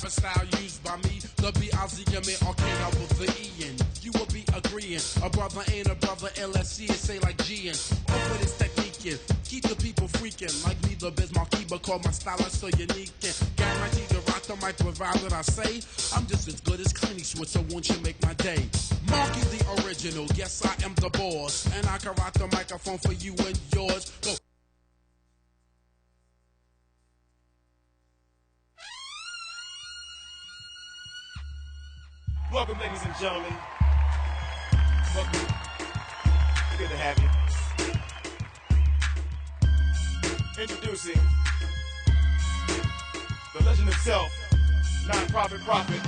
rapper style used by me. The B-I-Z-M-A arcade out with the E-N. You will be agreeing. A brother ain't a brother, LSC and say like G-N. Over this technique in. Keep the people freaking. Like me, the Biz Marquis, but call my style so unique. And guaranteed to rock the mic, provide what I say. I'm just as good as Clinty Switch, so won't you make my day? Marky the original, yes I am the boss. And I can rock the microphone for you and yours. Go. Welcome, ladies and gentlemen. Welcome. Good to have you. Introducing the legend himself, non-profit prophet,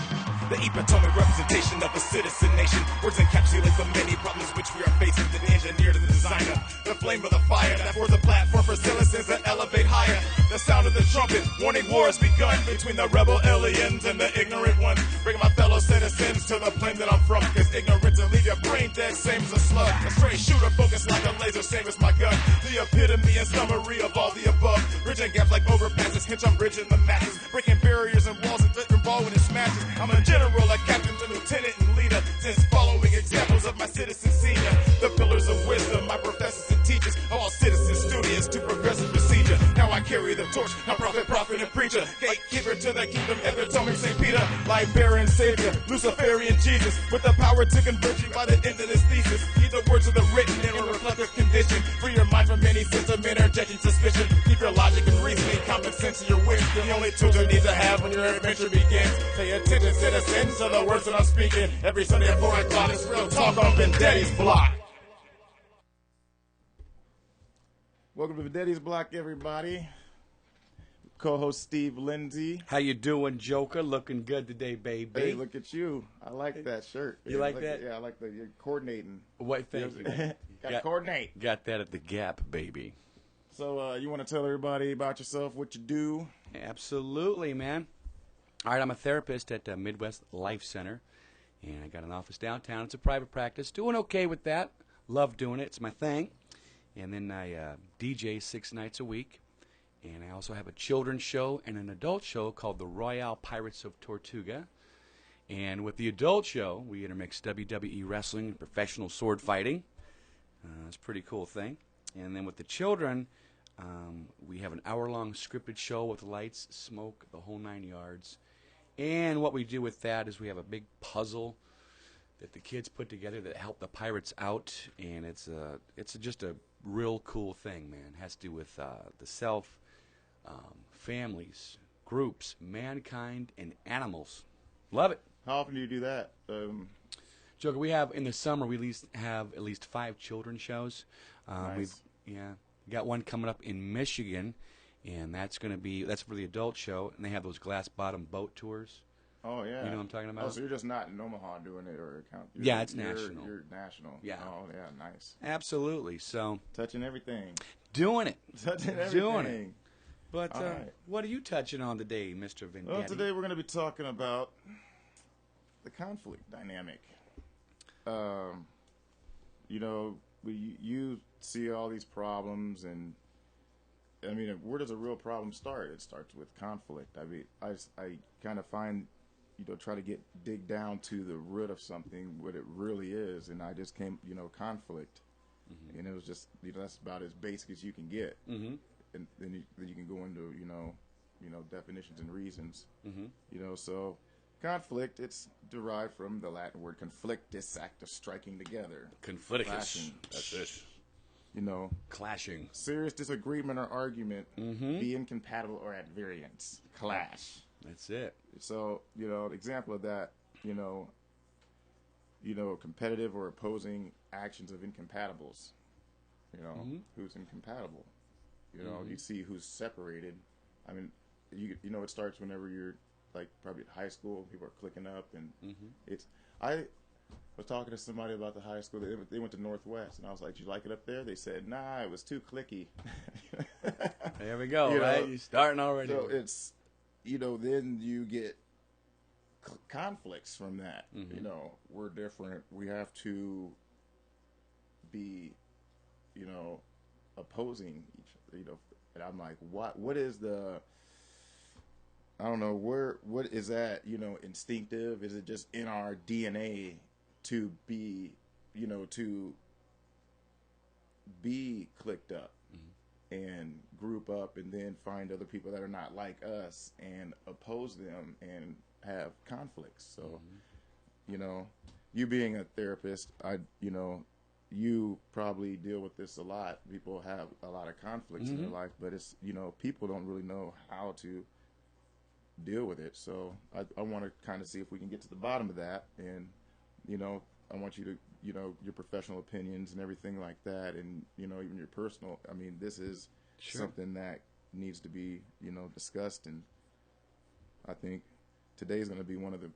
the epitome representation of a citizen nation. Words encapsulate the many problems which we are facing. The engineer to the designer, the flame of the fire that forms a platform for citizens that elevate higher. The sound of the trumpet, warning war has begun between the rebel aliens and the ignorant ones. Bring my fellow citizens to the plane that I'm from, cause ignorance will leave your brain dead, same as a slug. A straight shooter focused like a laser, same as my gun. The epitome and summary of all the above. Bridging gaps like overpasses, hinge I'm bridging the masses. Breaking barriers and walls and different ball when it smashes. I'm a general, a captain, lieutenant, and leader. Since following examples of my citizen senior, the pillars of wisdom, my professors and teachers, all citizens studious to progressive procedure. Now I carry the torch, I'm prophet, and preacher, gatekeeper to the kingdom, epitome St. Peter, liberian savior, Luciferian Jesus, with the power to convert you by the end of this thesis. Keep the words of the written in a reflective condition. Free your mind from any sense of interjecting suspicion. Keep your logic and reasoning, common sense in your wisdom. The only tools you need to have when your adventure begins. Pay attention, citizens, to the words that I'm speaking. Every Sunday at 4 o'clock, it's real talk on Vendetti's block. Welcome to Vendetti's block, everybody. Co-host Steve Lindsay. How you doing, Joker? Looking good today, baby. Hey, look at you. I like that shirt. You like that? Yeah, I like that. You're coordinating. What? Thank you. Got to coordinate. Got that at the Gap, baby. So you want to tell everybody about yourself, what you do? Absolutely, man. All right, I'm a therapist at Midwest Life Center, and I got an office downtown. It's a private practice. Doing okay with that. Love doing it. It's my thing. And then I DJ 6 nights a week. And I also have a children's show and an adult show called the Royale Pirates of Tortuga. And with the adult show, we intermix WWE wrestling and professional sword fighting. It's a pretty cool thing. And then with the children, we have an hour-long scripted show with lights, smoke, the whole 9 yards. And what we do with that is we have a big puzzle that the kids put together that help the pirates out. And it's just a real cool thing, man. It has to do with the self, families, groups, mankind, and animals. Love it. How often do you do that? Joker, we have in the summer we have at least 5 children's shows. Nice. We got one coming up in Michigan, and that's for the adult show, and they have those glass bottom boat tours. Oh yeah. You know what I'm talking about? Oh, so you're just not in Omaha doing it, or yeah, it's national. You're national. Yeah. Oh yeah, nice. Absolutely. So touching everything. Doing it. Touching everything. Doing it. But right. What are you touching on today, Mr. Vendetti? Well, today we're going to be talking about the conflict dynamic. You see all these problems, and I mean, where does a real problem start? It starts with conflict. I mean, I kind of find, try to dig down to the root of something, what it really is, and I just came, conflict, mm-hmm. and it was just, that's about as basic as you can get. Mm-hmm. And then you can go into definitions and reasons. Mm-hmm. So conflict, it's derived from the Latin word conflictus, act of striking together. Conflictus. That's it. Clashing. Serious disagreement or argument, mm-hmm. be incompatible or at variance. Clash. That's it. So example of that, competitive or opposing actions of incompatibles. Mm-hmm. Who's incompatible. Mm-hmm. You see who's separated. I mean, it starts whenever you're like probably at high school. People are clicking up, and mm-hmm. I was talking to somebody about the high school. They went to Northwest, and I was like, "Did you like it up there?" They said, "Nah, it was too clicky." There we go. Right, you're starting already. So it's then you get conflicts from that. Mm-hmm. We're different. We have to be, opposing each. And I'm like, what is the I don't know what is that, instinctive? Is it just in our DNA to be, to be clicked up and group up and then find other people that are not like us and oppose them and have conflicts. So, you being a therapist, you probably deal with this a lot. People have a lot of conflicts in their life, but it's, people don't really know how to deal with it. So I want to kind of see if we can get to the bottom of that. And, I want you to, your professional opinions and everything like that. And, even your personal, I mean, this is something that needs to be, discussed. And I think today's going to be one of the,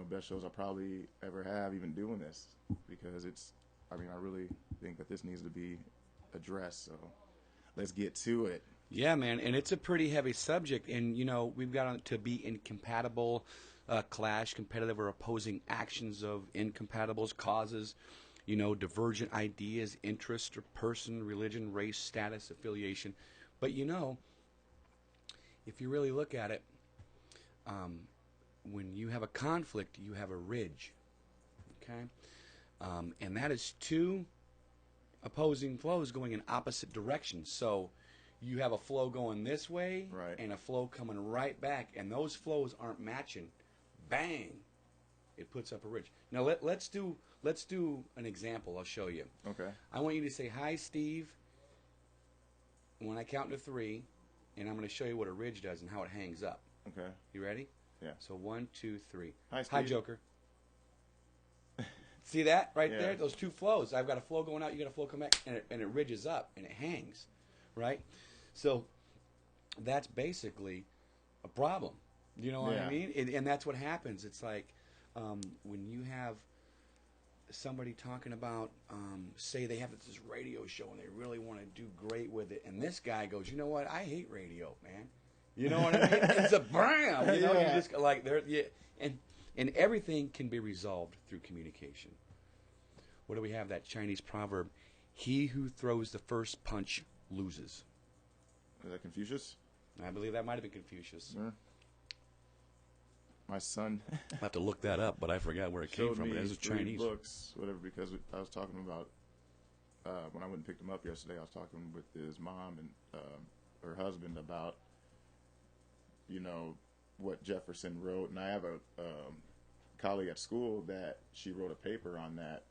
best shows I probably ever have even doing this, because I really think that this needs to be addressed. So let's get to it. Yeah, man, and it's a pretty heavy subject, and we've got to be incompatible, clash, competitive, or opposing actions of incompatibles, causes, divergent ideas, interest, or person, religion, race, status, affiliation. But if you really look at it, when you have a conflict, you have a ridge, okay, and that is two opposing flows going in opposite directions. So you have a flow going this way, right, and a flow coming right back, and those flows aren't matching. Bang! It puts up a ridge. Now let's do an example. I'll show you. Okay. I want you to say, "Hi, Steve," when I count to 3, and I'm going to show you what a ridge does and how it hangs up. Okay. You ready? Yeah. So 1, 2, 3. Hi, Steve. Hi, Joker. See that right Yeah. there? Those two flows. I've got a flow going out. You got a flow coming back, and it ridges up and it hangs, right? So that's basically a problem. You know what I mean? And that's what happens. It's like when you have somebody talking about, say they have this radio show and they really want to do great with it, and this guy goes, "You know what? I hate radio, man." You know what I mean? It's a bram. You just like there. Yeah, and everything can be resolved through communication. What do we have? That Chinese proverb: "He who throws the first punch loses." Is that Confucius? I believe that might have been Confucius. Yeah. My son I'll have to look that up, but I forgot where it came from. But it was Chinese books, whatever. Because I was talking about when I went and picked him up yesterday. I was talking with his mom and her husband about what Jefferson wrote, and I have a colleague at school that she wrote a paper on that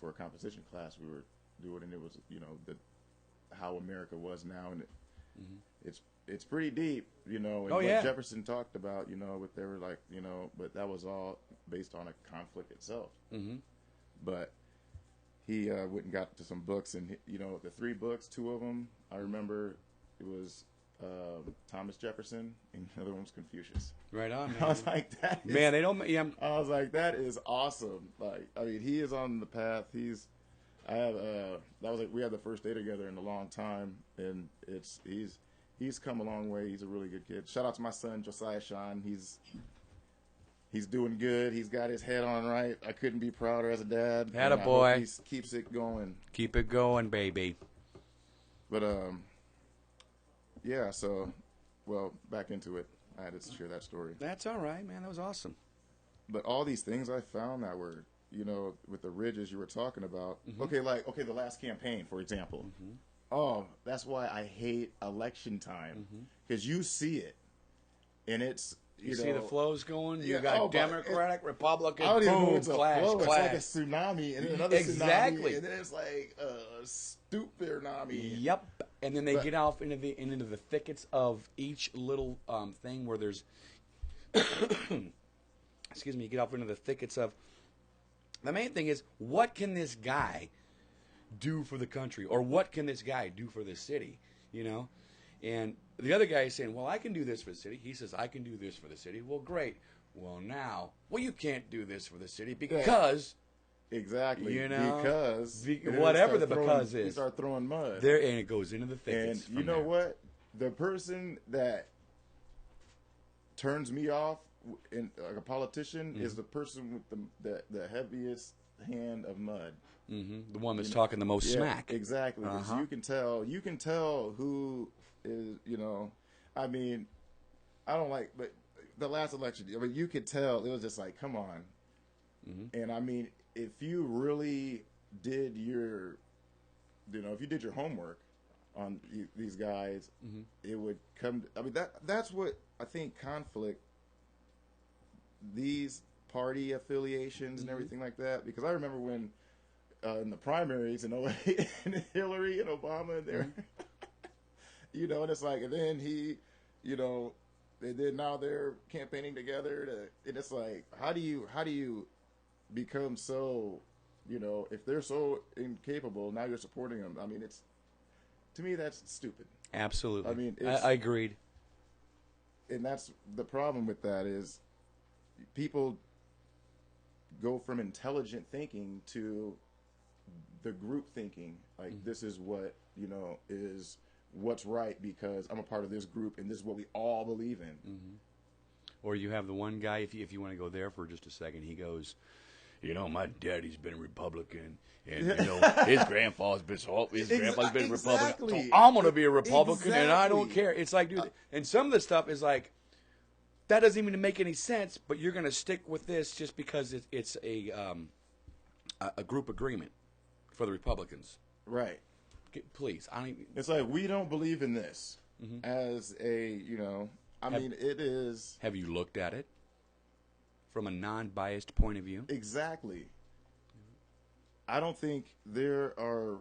for a composition class we were doing, and it was how America was now, and it's pretty deep, and what Jefferson talked about, what they were like, but that was all based on a conflict itself. But he went and got to some books, and the 3 books, 2 of them I remember, it was Thomas Jefferson, and the other one was Confucius. Right on, man. I was like, that is, man, they don't. Yeah. I was like, that is awesome. Like, I mean, he is on the path. We had the first day together in a long time, and he's come a long way. He's a really good kid. Shout out to my son Josiah Sean. He's doing good. He's got his head on right. I couldn't be prouder as a dad. Attaboy. He keeps it going. Keep it going, baby. But yeah. So, back into it. I had to share that story. That's all right, man. That was awesome. But all these things I found that were, with the ridges you were talking about. Okay, the last campaign, for example. Oh, that's why I hate election time, because you see it, and it's you see the flows going. You got Democratic, Republican. I don't even know boom, what's a clash, flow. clash. It's like a tsunami, and then another tsunami, and then it's like a stupid tsunami. Yep. And then they get off into the thickets of each little thing where there's. Excuse me. You get off into the thickets of. The main thing is, what can this guy do for the country, or what can this guy do for the city? And the other guy is saying, well, I can do this for the city. He says, I can do this for the city. Well, great. Well, you can't do this for the city because... Exactly. Because... whatever the because is. You start throwing mud. There, and it goes into the thickets. And you know what? The person that turns me off, like a politician, is the person with the heaviest hand of mud. The one that's talking the most smack. Exactly. So you can tell who is, I mean, I don't like, but the last election, I mean, you could tell it was just like, come on. And I mean, if you really did your, if you did your homework on these guys, it would come. I mean, that's what I think conflict. These party affiliations and everything like that. Because I remember when in the primaries in 08, and Hillary and Obama, and there, and it's like, and then he, and then now they're campaigning together. And it's like, how do you become so, if they're so incapable, now you're supporting them. I mean, to me, that's stupid. Absolutely. I mean, I agreed. And that's the problem with that is people go from intelligent thinking to the group thinking. Like, this is what, is what's right because I'm a part of this group and this is what we all believe in. Or you have the one guy, if you want to go there for just a second, he goes, my daddy's been a Republican, and his grandfather's been Republican, so I'm gonna be a Republican, and I don't care. It's like, dude, and some of the stuff is like, that doesn't even make any sense, but you're gonna stick with this just because it's a group agreement for the Republicans, right? Please, I don't even. It's like, we don't believe in this as a, I mean, it is. Have you looked at it from a non-biased point of view? Exactly. I don't think there are.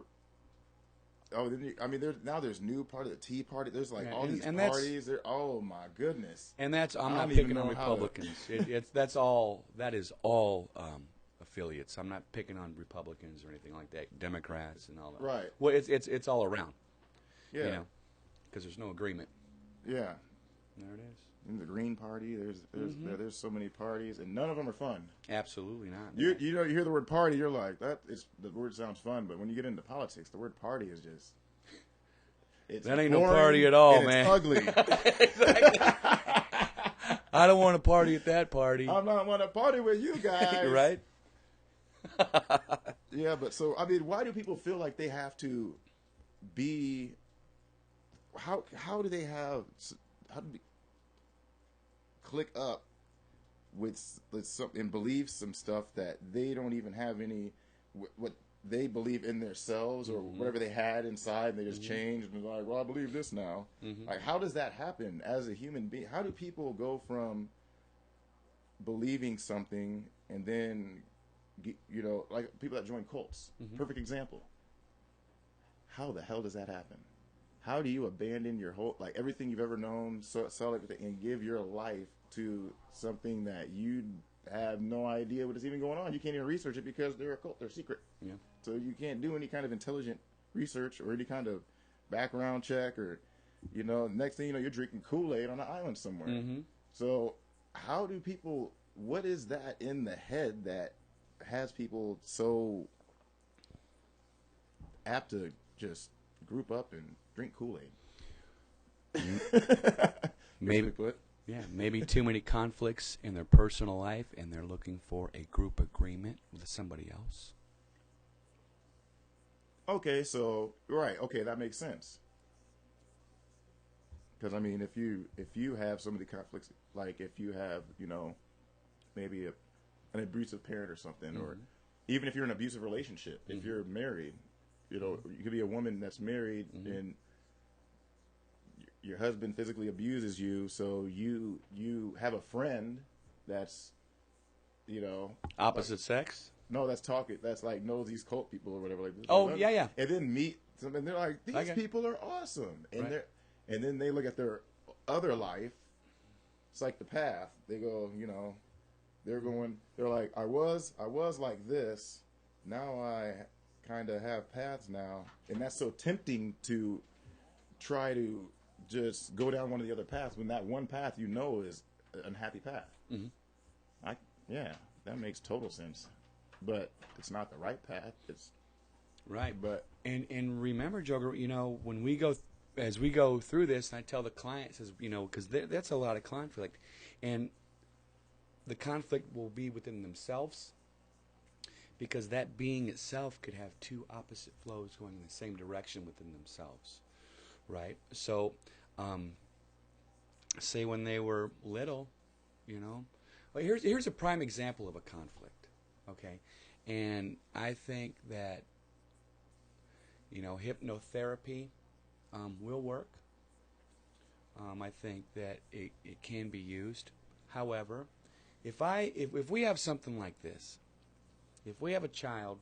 Oh, I mean, there's new part of the Tea Party. There's like all these parties. Oh my goodness. And I'm not picking on Republicans. That is all affiliates. I'm not picking on Republicans or anything like that. Democrats and all that. Right. Well, it's all around. Yeah. Because there's no agreement. Yeah. There it is. In the Green Party, there's so many parties, and none of them are fun. Absolutely not. You hear the word party, you're like, the word sounds fun, but when you get into politics, the word party is just that ain't no party at all, man. It's ugly. Exactly. I don't want to party at that party. I'm not want to party with you guys, right? Yeah, but so I mean, why do people feel like they have to be? How do they click up with some and believe some stuff that they don't even have any what they believe in themselves or whatever they had inside, and they just changed and like, well, I believe this now. Like, how does that happen as a human being? How do people go from believing something and then like people that join cults? Perfect example. How the hell does that happen? How do you abandon your whole, like, everything you've ever known, sell everything, and give your life to something that you have no idea what is even going on? You can't even research it because they're a cult, they're secret. Yeah. So you can't do any kind of intelligent research or any kind of background check or, next thing you know, you're drinking Kool-Aid on an island somewhere. So how do people, what is that in the head that has people so apt to just group up and drink Kool-Aid? Maybe too many conflicts in their personal life, and they're looking for a group agreement with somebody else. Okay, that makes sense. Because I mean, if you have so many conflicts, like if you have maybe an abusive parent or something, or even if you're in an abusive relationship, if you're married, you could be a woman that's married and your husband physically abuses you, so you have a friend that's, opposite sex. No, that's like knows these cult people or whatever. Like this. Oh, yeah. And then meet some, and they're like, these people are awesome, and and then they look at their other life. It's like the path. They go, they're like, I was like this. Now I kind of have paths now, and that's so tempting to try to just go down one of the other paths when that one path is an unhappy path. That makes total sense, but it's not the right path. It's right. But and remember, Joker, when we go as we go through this, and I tell the client, says, because that's a lot of conflict, and the conflict will be within themselves. Because that being itself could have two opposite flows going in the same direction within themselves, right? So say when they were little, you know. Well, here's a prime example of a conflict, okay? And I think that, you know, hypnotherapy will work. I think that it can be used. However, if we have something like this, if we have a child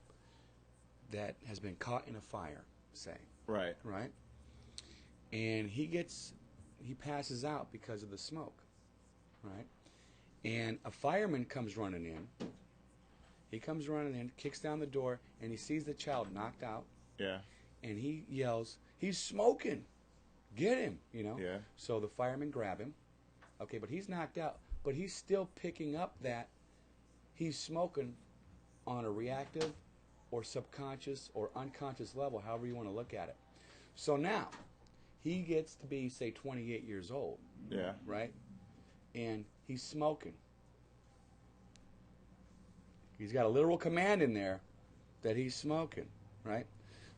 that has been caught in a fire, say, Right. right, and he passes out because of the smoke, right, and a fireman comes running in. He comes running in, kicks down the door, and he sees the child knocked out. Yeah. And he yells, "He's smoking! Get him!" You know. Yeah. So the firemen grab him. Okay, but he's knocked out. But he's still picking up that he's smoking on a reactive or subconscious or unconscious level, however you want to look at it. So now he gets to be, say, 28 years old. Yeah. Right? And he's smoking. He's got a literal command in there that he's smoking, right?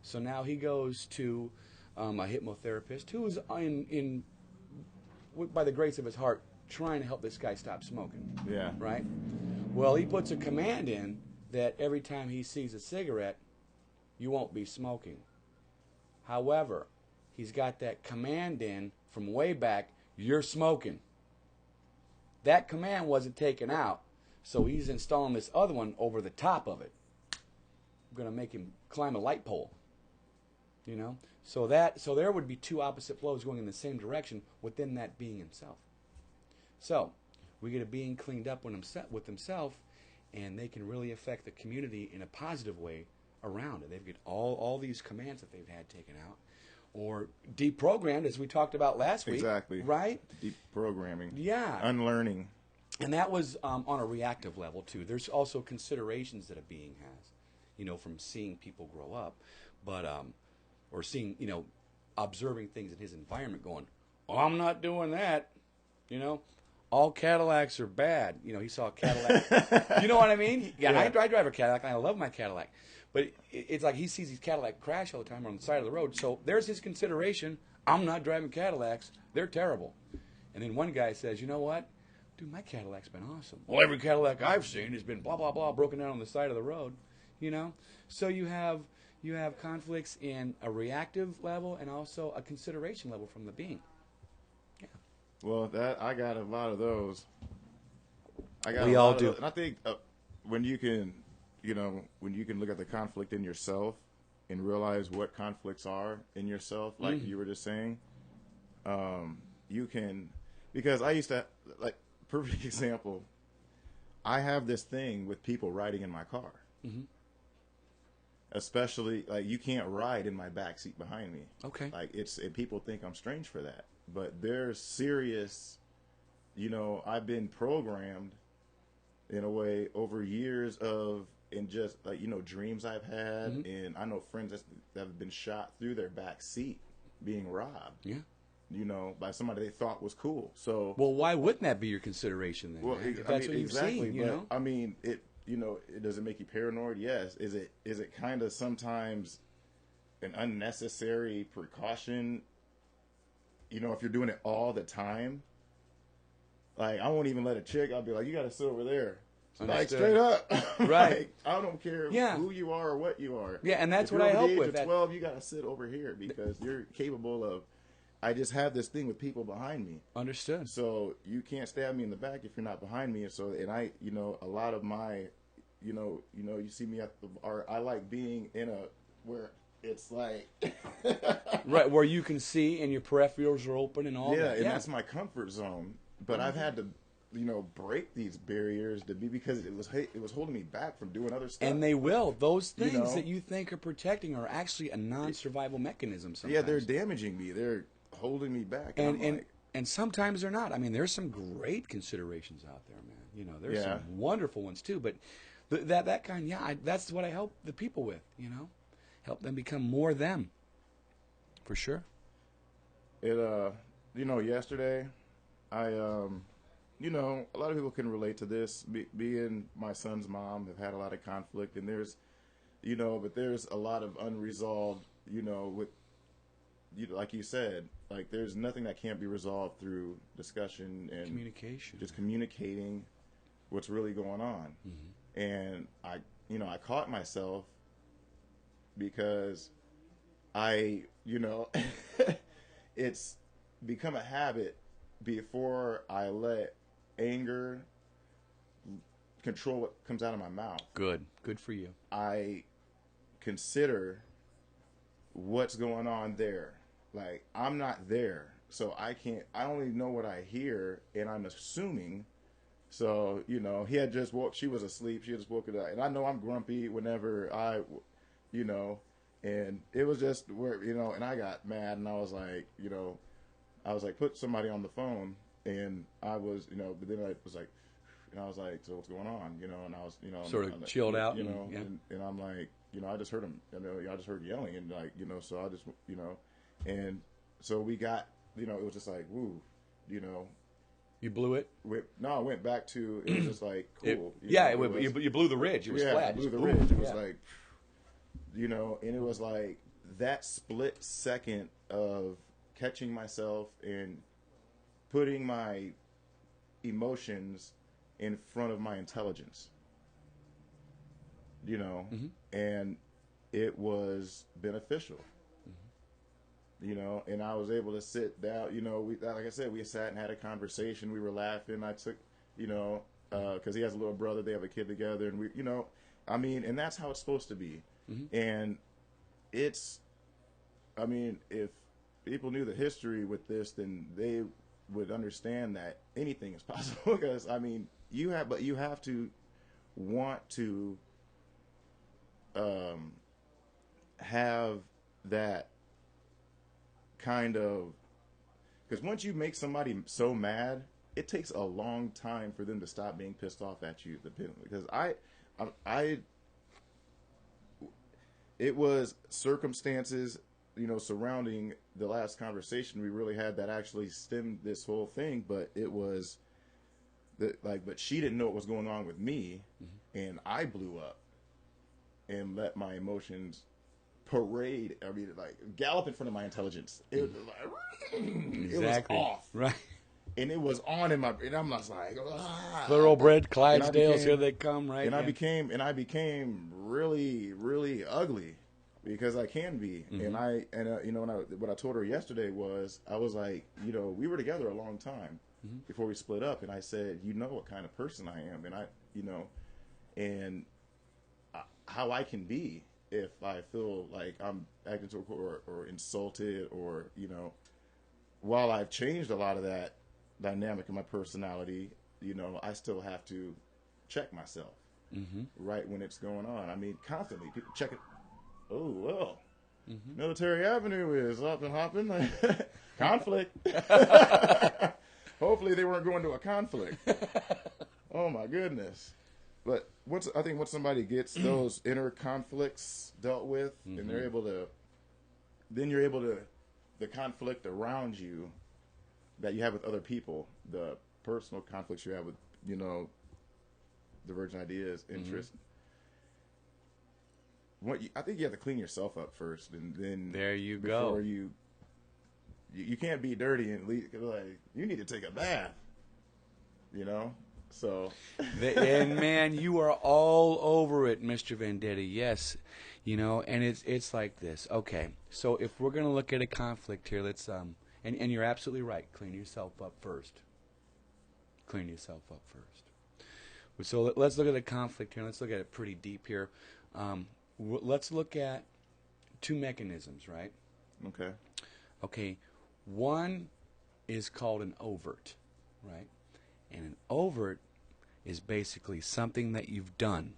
So now he goes to a hypnotherapist who's by the grace of his heart, trying to help this guy stop smoking. Yeah. Right? Well, he puts a command in that every time he sees a cigarette, you won't be smoking. However, he's got that command in from way back, you're smoking. That command wasn't taken out, so he's installing this other one over the top of it. I'm going to make him climb a light pole. You know? So there would be two opposite flows going in the same direction within that being himself. So we get a being cleaned up with himself, and they can really affect the community in a positive way around it. They've got all these commands that they've had taken out, or deprogrammed, as we talked about last week. Exactly. Right? Deprogramming. Yeah. Unlearning. And that was on a reactive level, too. There's also considerations that a being has, you know, from seeing people grow up, but or seeing, you know, observing things in his environment going, "Oh, I'm not doing that," you know. All Cadillacs are bad. You know, he saw a Cadillac. You know what I mean? Yeah, I drive a Cadillac, and I love my Cadillac. But it's like he sees these Cadillac crash all the time on the side of the road. So there's his consideration. I'm not driving Cadillacs. They're terrible. And then one guy says, "You know what? Dude, my Cadillac's been awesome. Well, every Cadillac I've seen has been blah, blah, blah, broken down on the side of the road." You know? So you have conflicts in a reactive level and also a consideration level from the being. Well, I got a lot of those. We all do. And I think when you can look at the conflict in yourself and realize what conflicts are in yourself, like you were just saying, you can, because I used to, like, perfect example, I have this thing with people riding in my car. Mm-hmm. Especially, like, you can't ride in my back seat behind me. Okay. Like, and people think I'm strange for that. But there's serious, you know, I've been programmed in a way over years of, and just, like, you know, dreams I've had. And I know friends that have been shot through their back seat being robbed. Yeah. You know, by somebody they thought was cool. So. Well, why wouldn't that be your consideration then? Well, if that's what you've seen, you know? I mean, does it make you paranoid? Yes. Is it kind of sometimes an unnecessary precaution? You know, if you're doing it all the time, like, I won't even let a chick. I'll be like, "You got to sit over there." Like, straight up. Right. Like, I don't care who you are or what you are. Yeah, and that's what I help with. If you're 12, you got to sit over here because you're capable of. I just have this thing with people behind me. Understood. So you can't stab me in the back if you're not behind me. And I, you know, a lot of my, you see me at the bar. I like being in where it's like right, where you can see and your peripherals are open and all that. Yeah, and that's my comfort zone. But I've had to, you know, break these barriers because it was holding me back from doing other stuff. And they will. Those things that you think are protecting are actually a non-survival mechanism sometimes. Yeah, they're damaging me. They're holding me back. And sometimes they're not. I mean, there's some great considerations out there, man. You know, there's some wonderful ones too. But that kind, that's what I help the people with, you know. Help them become more them. For sure. Yesterday, I, you know, a lot of people can relate to this. Being my son's mom, have had a lot of conflict, and there's a lot of unresolved, you know, with like you said, like there's nothing that can't be resolved through discussion and Communication. just communicating what's really going on. Mm-hmm. And I caught myself because it's become a habit before I let anger control what comes out of my mouth. Good for you. I consider what's going on there. Like, I'm not there, so I only know what I hear, and I'm assuming. So, he had just woke, she was asleep, she had just woken up, and I know I'm grumpy whenever and it was just where, and I got mad, and I was like, put somebody on the phone, and I was, but then I was like, and I was like, so what's going on, and I was, sort of chilled out, and I'm like, I just heard him, I just heard yelling, and like, so I just, and so we got, it was just like, woo, You blew it? I went back to, it was just like, cool. You blew the ridge. It was flat. I blew the ridge. It was like, and it was like that split second of catching myself and putting my emotions in front of my intelligence, Mm-hmm. and it was beneficial. And I was able to sit down, like I said, we sat and had a conversation. We were laughing. I took, because he has a little brother, they have a kid together, and we, and that's how it's supposed to be. Mm-hmm. And if people knew the history with this, then they would understand that anything is possible. Because, you have to want to have that kind of, because once you make somebody so mad, it takes a long time for them to stop being pissed off at you. Because it was circumstances, surrounding the last conversation we really had that actually stemmed this whole thing. But it was but she didn't know what was going on with me, mm-hmm. and I blew up and let my emotions parade. Gallop in front of my intelligence. It was like, exactly. It was off, right? And it was on in my. And I'm just like, thoroughbred Clydesdales, here they come, right? And I became really, really ugly, because I can be. Mm-hmm. What I told her yesterday was, I was like, we were together a long time, mm-hmm. before we split up, and I said, what kind of person I am, and and how I can be if I feel like I'm acting to or insulted, or while I've changed a lot of that dynamic in my personality, I still have to check myself, mm-hmm. right when it's going on. Constantly people check it. Oh well, mm-hmm. Military Avenue is up and hopping. Conflict. Hopefully they weren't going to a conflict. Oh my goodness. But once somebody gets those inner conflicts dealt with, mm-hmm. and you're able to, the conflict around you that you have with other people, the personal conflicts you have with, divergent ideas, interests. Mm-hmm. I think you have to clean yourself up first, and then there you go. You can't be dirty and leave, you need to take a bath, So, and man, you are all over it, Mr. Vendetti. Yes, and it's like this. Okay, so if we're gonna look at a conflict here, let's and you're absolutely right. Clean yourself up first. Clean yourself up first. So let's look at the conflict here. Let's look at it pretty deep here. Let's look at two mechanisms, right? Okay. Okay, one is called an overt, right? And an overt is basically something that you've done.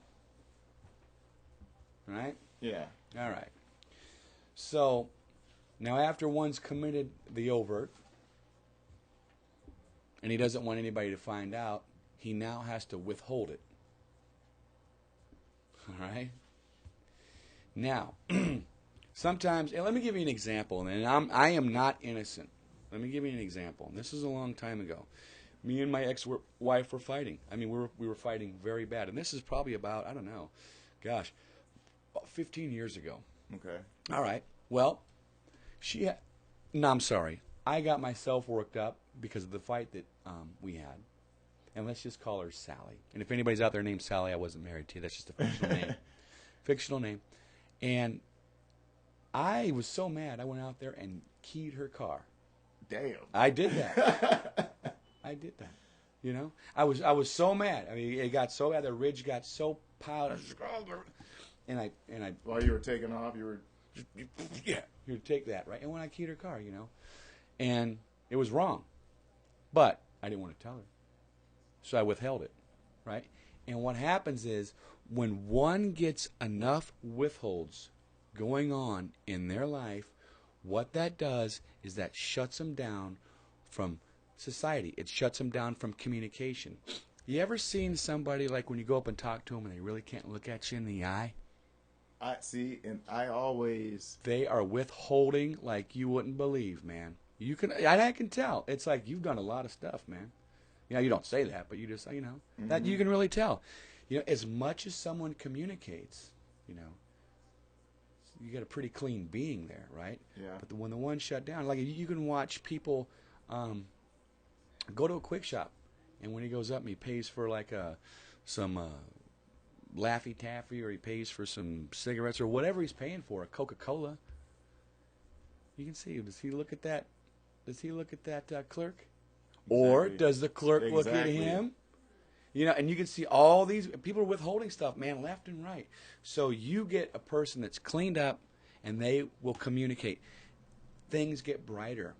Right? Yeah. All right. So, now after one's committed the overt, and he doesn't want anybody to find out, he now has to withhold it. All right? Now, sometimes, and let me give you an example, and I am not innocent. Let me give you an example. And this is a long time ago. Me and my ex-wife were fighting. We were fighting very bad. And this is probably about, about 15 years ago. Okay. All right. Well, No, I'm sorry. I got myself worked up because of the fight that we had. And let's just call her Sally. And if anybody's out there named Sally, I wasn't married to. That's just a fictional name. Fictional name. And I was so mad, I went out there and keyed her car. Damn. I did that. I did that. You know? I was so mad. I mean, it got so bad. The ridge got so piled. And I While you were taking off, you were... yeah, you take that, right? And when I keyed her car, you know, and it was wrong, but I didn't want to tell her, so I withheld it, right? And what happens is when one gets enough withholds going on in their life, what that does is that shuts them down from society. It shuts them down from communication. You ever seen somebody like when you go up and talk to them and they really can't look at you in the eye? I see, and I always... They are withholding like you wouldn't believe, man. You can, and I can tell. It's like you've done a lot of stuff, man. You know, you don't say that, but you just, you know, that you can really tell. You know, as much as someone communicates, you know, you got a pretty clean being there, right? Yeah. But when the one shut down, like you can watch people go to a quick shop, and when he goes up and he pays for like some Laffy Taffy, or he pays for some cigarettes or whatever he's paying for, a Coca-Cola. You can see, does he look at that? Does he look at that clerk? Exactly. Or does the clerk look at him? You know, and you can see all these people are withholding stuff, man, left and right. So you get a person that's cleaned up, and they will communicate. Things get brighter.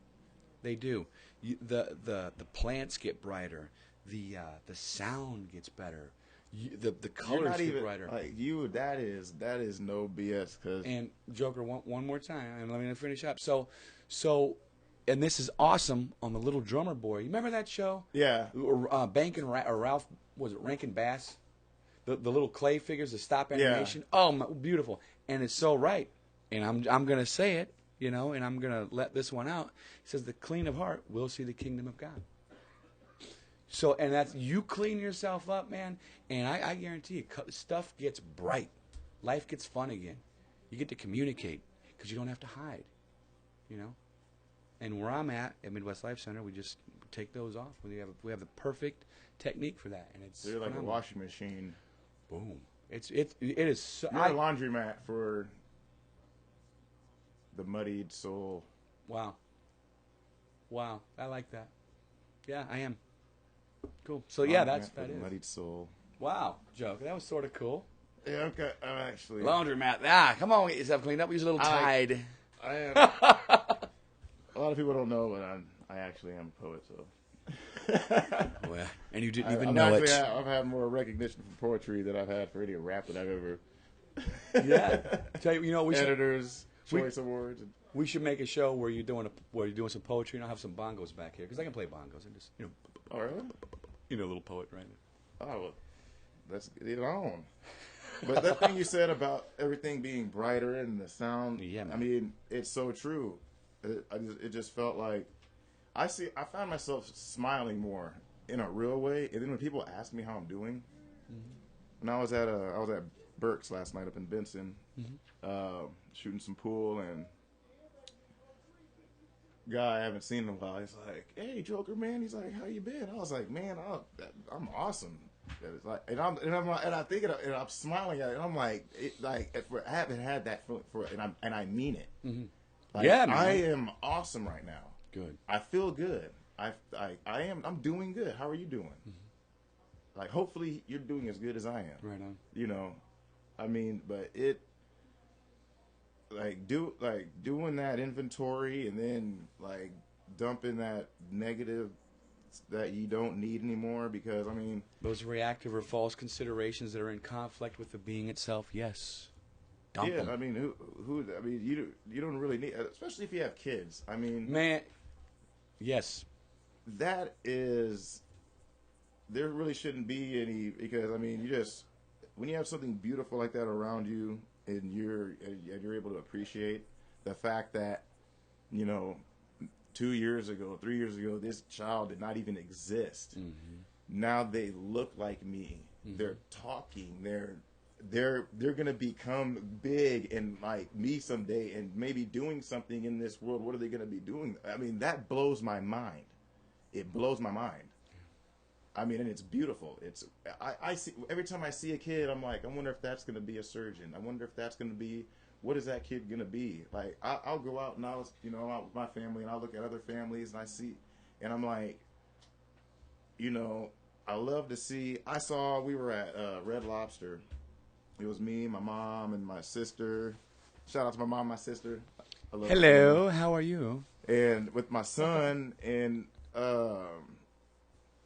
They do. The plants get brighter. The sound gets better. The colors get brighter. Like you, that is no BS. And Joker, one more time, and let me finish up. So, and this is awesome on the Little Drummer Boy. You remember that show? Yeah. Or Ralph, was it Rankin Bass? The little clay figures, the stop animation. Yeah. Oh, beautiful, and it's so right. And I'm gonna say it, you know, and I'm gonna let this one out. It says, "The clean of heart will see the kingdom of God." So, and that's, you clean yourself up, man, and I guarantee you, stuff gets bright. Life gets fun again. You get to communicate because you don't have to hide, you know. And where I'm at Midwest Life Center, we just take those off. We have the perfect technique for that, and it's they're like phenomenal. A washing machine. Boom. It is. So, you're a laundromat for the muddied soul. Wow. I like that. Yeah, I am. Cool. So yeah, that is. Muddied soul. Wow, Joke. That was sort of cool. Yeah, okay. I'm actually laundromat. Come on, get yourself cleaned up. Use a little Tide. I am. A lot of people don't know, but I actually am a poet. So. Well, and you didn't even know it. I've had more recognition for poetry than I've had for any rap that I've ever. Yeah. Tell you, we editors, choice awards. We should make a show where you're doing some poetry, and I'll have some bongos back here because I can play bongos and just Oh, really? A little poet right now. Oh, well, let's get it on. But that thing you said about everything being brighter and the sound, yeah, man. I mean, it's so true. It just felt like I found myself smiling more in a real way, and then when people ask me how I'm doing, when I was at Burke's last night up in Benson, shooting some pool, and guy I haven't seen in a while, he's like, "Hey, Joker, man," he's like, "How you been?" I was like, "Man, I'm awesome." It's like, and I'm smiling at it, and I'm like, I haven't had that for, and I mean it. Mm-hmm. Like, yeah, man. I am awesome right now. Good. I feel good. I'm doing good. How are you doing? Mm-hmm. Like, hopefully you're doing as good as I am. Right on. You know, I mean, but it, doing that inventory and then like dumping that negative that you don't need anymore, because I mean, those reactive or false considerations that are in conflict with the being itself. Yes. Dump them. I mean, who? I mean, you don't really need, especially if you have kids. I mean, man. Yes. That is. There really shouldn't be any, because I mean, when you have something beautiful like that around you, and you're able to appreciate the fact that, 2 years ago, 3 years ago, this child did not even exist. Mm-hmm. Now they look like me. Mm-hmm. They're talking. They're they're gonna become big and like me someday, and maybe doing something in this world. What are they gonna be doing? I mean, that blows my mind. It blows my mind. I mean, and it's beautiful. I see every time I see a kid, I'm like, I wonder if that's gonna be a surgeon. I wonder if that's gonna be, what is that kid gonna be? Like, I'll go out and out with my family, and I'll look at other families, and I see, and I'm like, I love to see. We were at Red Lobster. It was me, my mom, and my sister. Shout out to my mom, my sister. I love Hello, how are you? And with my son and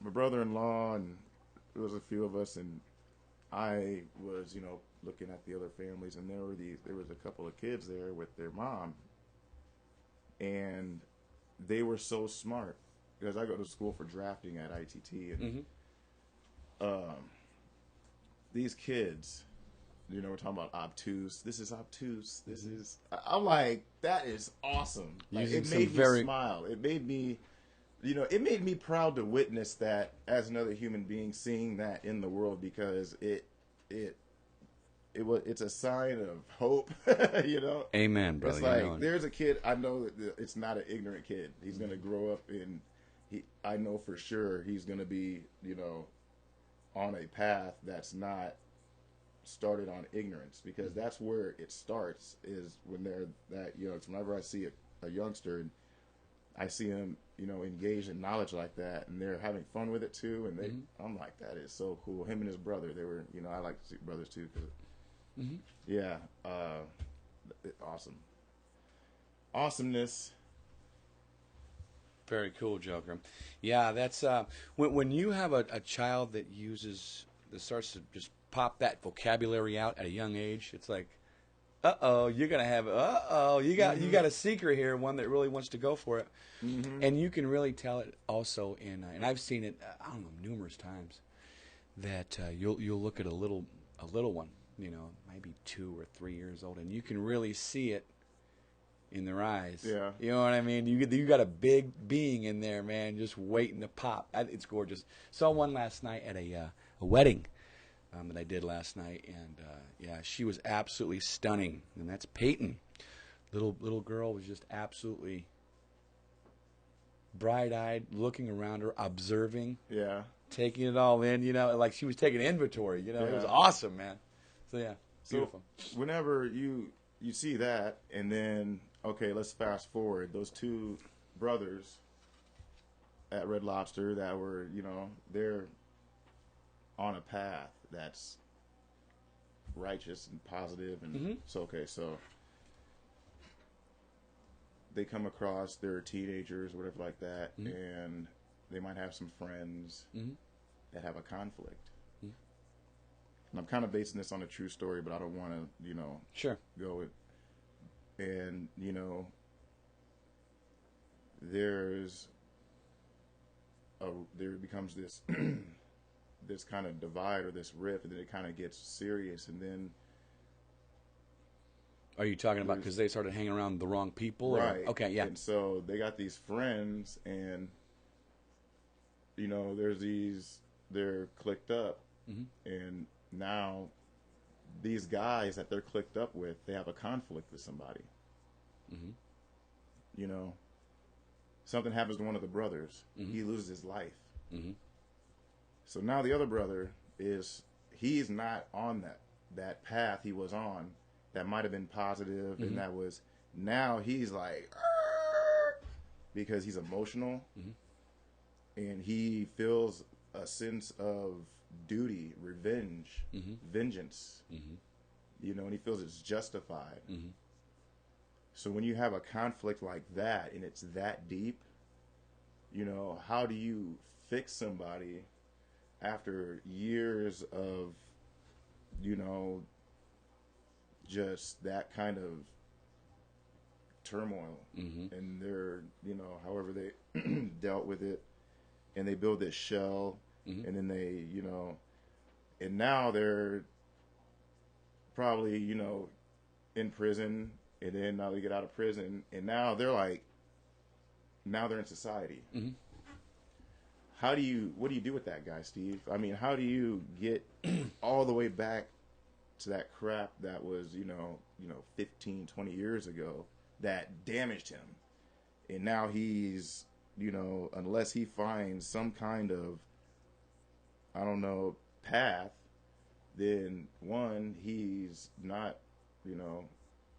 my brother-in-law, and there was a few of us, and I was, looking at the other families, and there was a couple of kids there with their mom, and they were so smart because I go to school for drafting at ITT, and these kids, we're talking about obtuse. This is obtuse. This is. I'm like, that is awesome. Like, it made me smile. It made me. It made me proud to witness that as another human being, seeing that in the world, because it's a sign of hope. Amen, brother. It's like there's a kid. I know that it's not an ignorant kid. He's gonna grow up I know for sure he's gonna be on a path that's not started on ignorance, because that's where it starts, is when they're that it's whenever I see a youngster and I see him engaged in knowledge like that, and they're having fun with it too, and I'm like, that is so cool. Him and his brother, they were I like to see brothers too, cause awesome awesomeness. Very cool, Joker. Yeah, that's when you have a child that starts to just pop that vocabulary out at a young age. It's like, you're gonna have you got a seeker here, one that really wants to go for it, and you can really tell it also in and I've seen it I don't know numerous times that you'll look at a little one, maybe 2 or 3 years old, and you can really see it in their eyes. Yeah. You know what I mean? You got a big being in there, man, just waiting to pop. It's gorgeous. Saw one last night at a wedding that I did last night, and she was absolutely stunning. And that's Peyton. Little girl was just absolutely bright-eyed, looking around her, observing. Yeah. Taking it all in, like she was taking inventory. It was awesome, man. So yeah, beautiful. So whenever you see that, and then okay, let's fast forward. Those two brothers at Red Lobster that were, they're on a path that's righteous and positive, and so they come across, they're teenagers, whatever like that, and they might have some friends that have a conflict. And I'm kind of basing this on a true story, but I don't want to, sure, go with. And there becomes this this kind of divide or this rift, and then it kind of gets serious, and then. Are you talking about because they started hanging around the wrong people? Right. Or? Okay, yeah. And so they got these friends, and they're clicked up, and now these guys that they're clicked up with, they have a conflict with somebody. Something happens to one of the brothers. He loses his life. So now the other brother he's not on that path he was on that might have been positive, and that was, now he's like, because he's emotional, and he feels a sense of duty, revenge, vengeance, and he feels it's justified. So when you have a conflict like that, and it's that deep, how do you fix somebody after years of, just that kind of turmoil, and they're, however they dealt with it, and they build this shell, and then they, and now they're probably, in prison, and then now they get out of prison, and now they're in society. What do you do with that guy, Steve? I mean, how do you get all the way back to that crap that was, 15, 20 years ago that damaged him. And now he's, unless he finds some kind of, I don't know, path, then one, he's not,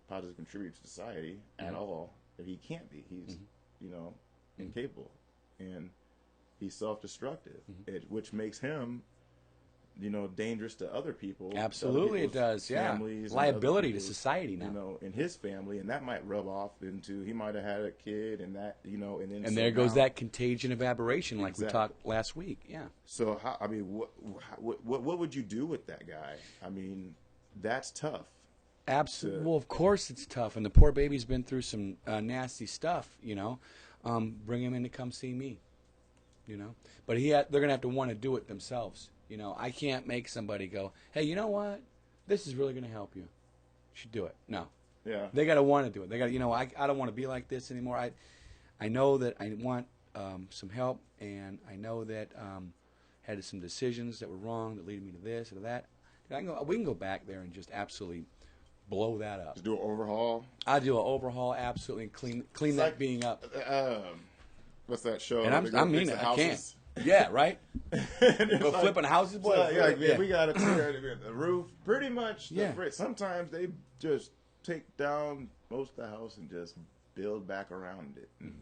positive contributor to society at all. He can't be. He's, incapable. And he's self-destructive, which makes him, dangerous to other people. Absolutely, it does. Yeah, liability to society now. In his family, and that might rub off into he might have had a kid, and that and then and there goes that contagion of aberration, like we talked last week. Yeah. So what would you do with that guy? I mean, that's tough. Absolutely. Well, of course it's tough, and the poor baby's been through some nasty stuff. Bring him in to come see me. But they're gonna have to want to do it themselves. I can't make somebody go, hey, you know what? This is really going to help you. You should do it. No. Yeah. They got to want to do it. They got to, I don't want to be like this anymore. I know that I want some help, and I know that had some decisions that were wrong that lead me to this or to that. We can go back there and just absolutely blow that up. Just do an overhaul? I do an overhaul, absolutely, and clean that being up. What's that show? And I mean it. I can't. Yeah, right? Go flipping houses, boy. We got to tear the roof. Pretty much. Yeah. Sometimes they just take down most of the house and just build back around it. And,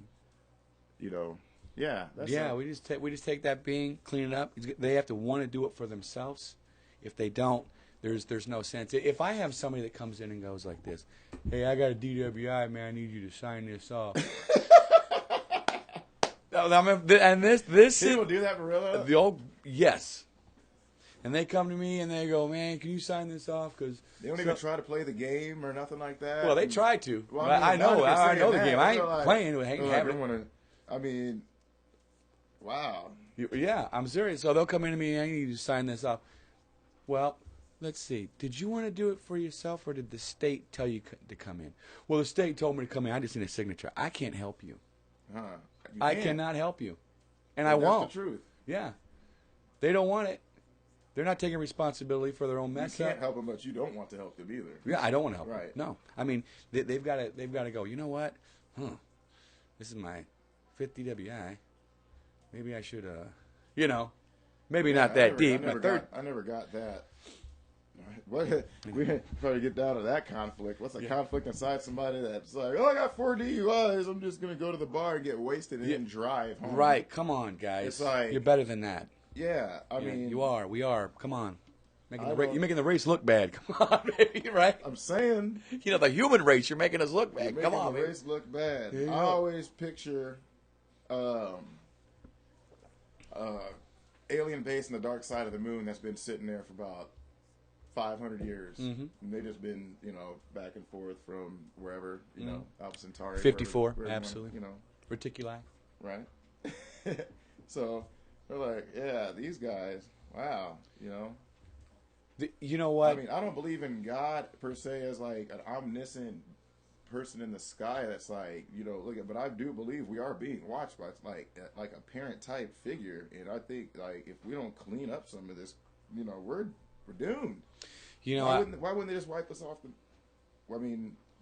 we just take that being, clean it up. They have to want to do it for themselves. If they don't, there's no sense. If I have somebody that comes in and goes like this, hey, I got a DWI, man, I need you to sign this off. And this people do that for real? The old yes, and they come to me and they go, man, can you sign this off? Because they don't even try to play the game or nothing like that. Well, they try to. Well, I know the game. I ain't playing. Wow. Yeah, I'm serious. So they'll come in to me and I need you to sign this off. Well, let's see. Did you want to do it for yourself, or did the state tell you to come in? Well, the state told me to come in. I just need a signature. I can't help you. I cannot help you, and I won't. That's the truth. Yeah, they don't want it. They're not taking responsibility for their own mess. You can't help them, but you don't want to help them either. Yeah, I don't want to help. Right? Them. No, I mean they've got to go. You know what? This is my 5th DWI. Maybe I should. Maybe not that deep. I never got that. We probably get down to that conflict. What's a conflict inside somebody that's like, oh, I got 4 DUIs. I'm just going to go to the bar and get wasted and then drive home. Right. Come on, guys. It's like, you're better than that. Yeah. I mean. You are. We are. Come on. You're making the race look bad. Come on, baby. Right? I'm saying. The human race, you're making us look bad. Come on, the race look bad. I always picture alien base in the dark side of the moon that's been sitting there for about 500 years. Mm-hmm. And they just been, back and forth from wherever, Alpha Centauri. 54, absolutely. Reticuli. Right. So they're like, yeah, these guys, wow, You know what? I mean, I don't believe in God per se as like an omniscient person in the sky that's like, but I do believe we are being watched by like a parent type figure, and I think like if we don't clean up some of this, we're doomed. Why wouldn't they just wipe us off?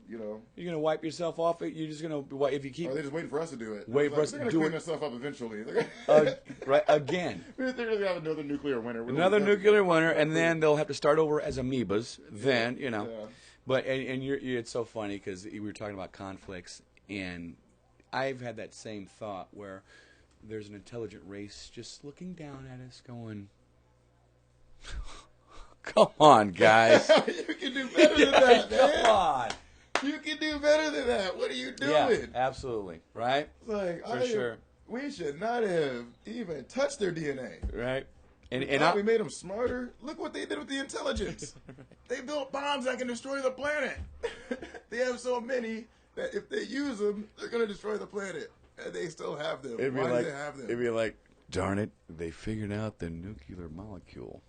You're gonna wipe yourself off. You're just gonna if you keep. Or they're just waiting for us to do it. Wait for us to do it. They're gonna clean themselves up eventually. Right again. They're gonna have another nuclear winter. Nuclear winter, and then they'll have to start over as amoebas. Then Yeah. But it's so funny because we were talking about conflicts, and I've had that same thought where there's an intelligent race just looking down at us, going, "Come on, guys, you can do better than that, man. Come on, you can do better than that. What are you doing?" Yeah, absolutely, right? It's like for sure. We should not have even touched their DNA, right? And we made them smarter. Look what they did with the intelligence. Right. They built bombs that can destroy the planet. They have so many that if they use them, they're going to destroy the planet. And they still have them. Why do they have them? It'd be like, darn it, they figured out the nuclear molecule.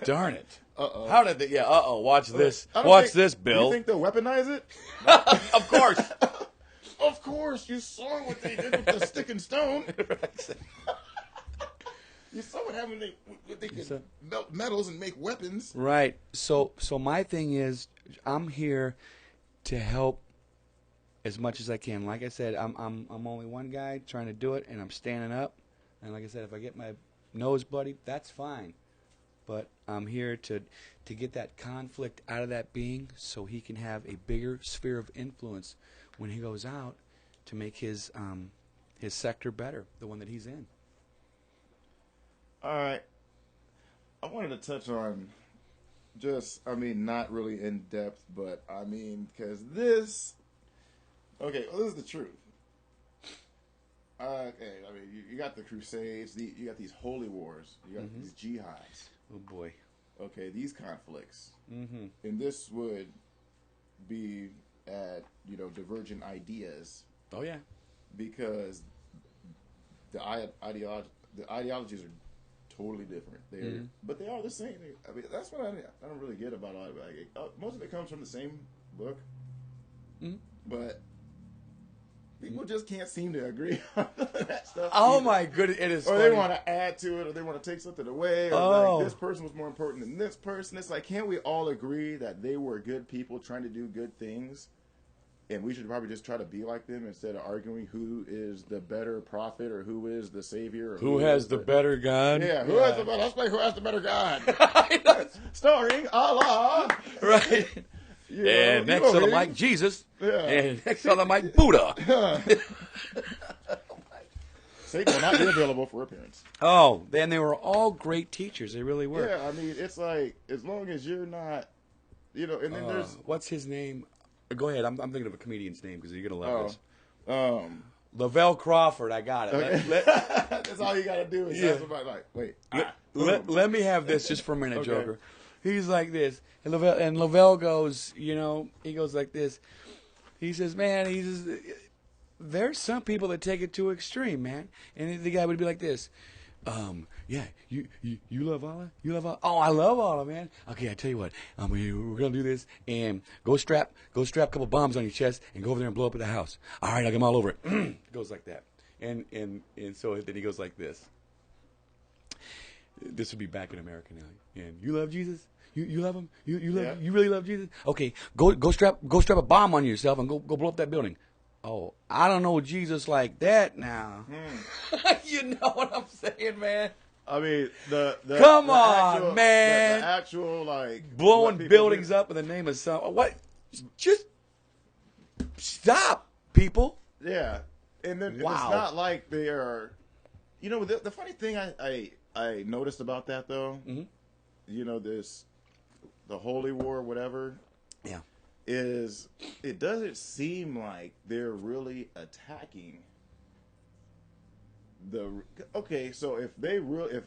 Darn it. Uh-oh. How did they? Yeah, watch this. Watch this, Bill. Do you think they'll weaponize it? Of course. Of course. You saw what they did with the stick and stone. Someone having they can melt metals and make weapons. Right. So my thing is, I'm here to help as much as I can. Like I said, I'm only one guy trying to do it, and I'm standing up. And like I said, if I get my nose bloody, that's fine. But I'm here to get that conflict out of that being, so he can have a bigger sphere of influence when he goes out to make his sector better, the one that he's in. All right. I wanted to touch on not really in depth, but because this is the truth. Okay, you got the Crusades, you got these holy wars, you got these jihads. Oh boy. Okay, these conflicts. Mm-hmm. And this would be at, divergent ideas. Oh yeah. Because the ideologies are totally different. But they are the same. That's what I don't really get about all of it. Most of it comes from the same book. Mm-hmm. But people just can't seem to agree on that stuff. Oh either. My goodness, it is. Or funny. they want to add to it, or they want to take something away, or like this person was more important than this person. It's like, can't we all agree that they were good people trying to do good things, and we should probably just try to be like them instead of arguing who is the better prophet or who is the savior, or who has the better God? Yeah, who has the better? Let's play who has the better God. Starring Allah. Right. And next on the mic, Jesus. Yeah. And next on the mic, Buddha. Satan will not be available for appearance. Oh, then they were all great teachers. They really were. Yeah, it's like, as long as you're not, and then there's... What's his name? Go ahead. I'm thinking of a comedian's name because you're going to love this. Lavelle Crawford. I got it. Okay. That's all you got to do is ask somebody like, wait. Let me have this just for a minute, okay. Joker. He's like this. And Lavelle goes, he goes like this. He says, man, there's some people that take it to extreme, man. And the guy would be like this. Yeah, you love Allah? You love Allah? Oh, I love Allah, man. Okay, I tell you what. We're going to do this. And go strap a couple bombs on your chest and go over there and blow up the house. All right, I'll get them all over it. It goes like that. And so then he goes like this. This would be back in America now. And you love Jesus? You love him? You really love Jesus? Okay, go strap a bomb on yourself and go blow up that building. Oh, I don't know Jesus like that now. You know what I'm saying, man? Come on, man. The actual blowing buildings up in the name of some what? Just stop, people. Yeah, and then it's not like they are. The funny thing I noticed about that though, the Holy War, whatever. Yeah. Is it doesn't seem like they're really attacking so if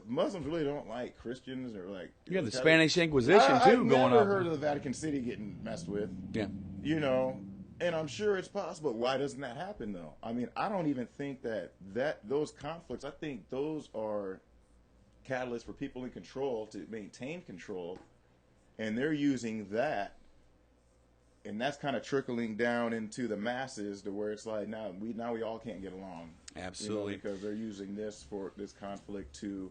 Muslims really don't like Christians or like you have the Spanish Inquisition too going on. I've never heard of the Vatican City getting messed with. Yeah. And I'm sure it's possible. Why doesn't that happen though? I don't even think that those conflicts, I think those are catalysts for people in control to maintain control, and they're using that. And that's kind of trickling down into the masses to where it's like now we all can't get along. Absolutely. Because they're using this conflict to,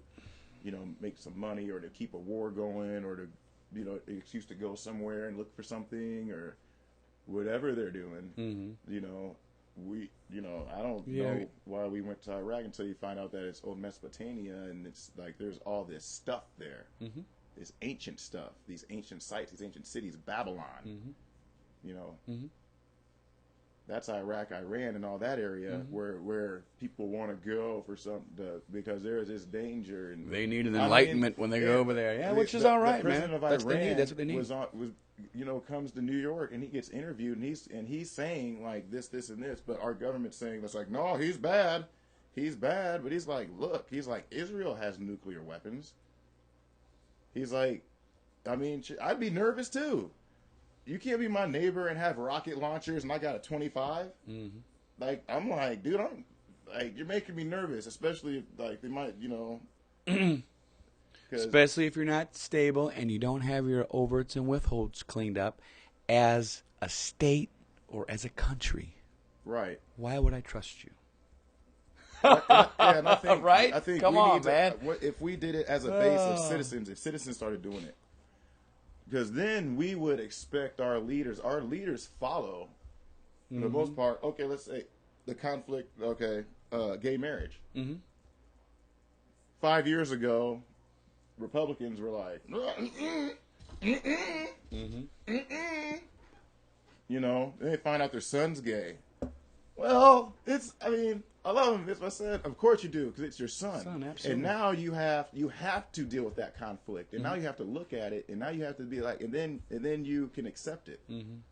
make some money or to keep a war going or to, an excuse to go somewhere and look for something or whatever they're doing. Mm-hmm. I don't know why we went to Iraq until you find out that it's old Mesopotamia and it's like there's all this stuff there. Mm-hmm. This ancient stuff, these ancient sites, these ancient cities, Babylon. Mm-hmm. Mm-hmm. That's Iraq, Iran, and all that area where people want to go for because there is this danger. And they need an enlightenment when they go over there. Yeah, which is all right, man. That's what they need. That's what they need. Comes to New York and he gets interviewed and he's saying like this, and this, but our government's saying that's like, no, he's bad, but he's like, look, Israel has nuclear weapons. He's like, I'd be nervous too. You can't be my neighbor and have rocket launchers and I got a 25. Mm-hmm. I'm like, dude, you're making me nervous, especially if they might, especially if you're not stable and you don't have your overts and withholds cleaned up as a state or as a country. Right. Why would I trust you? And I think, Right? I think Come we on, need man. if we did it as a base of citizens, if citizens started doing it, because then we would expect our leaders follow, for the most part. Okay, let's say the conflict. Okay, gay marriage. 5 years ago, Republicans were like, you know, they find out their son's gay. Well, I mean, I love him. It's my son. Of course you do, because it's your son. Absolutely. And now you have to deal with that conflict, and now you have to look at it, and now you have to be like, and then you can accept it,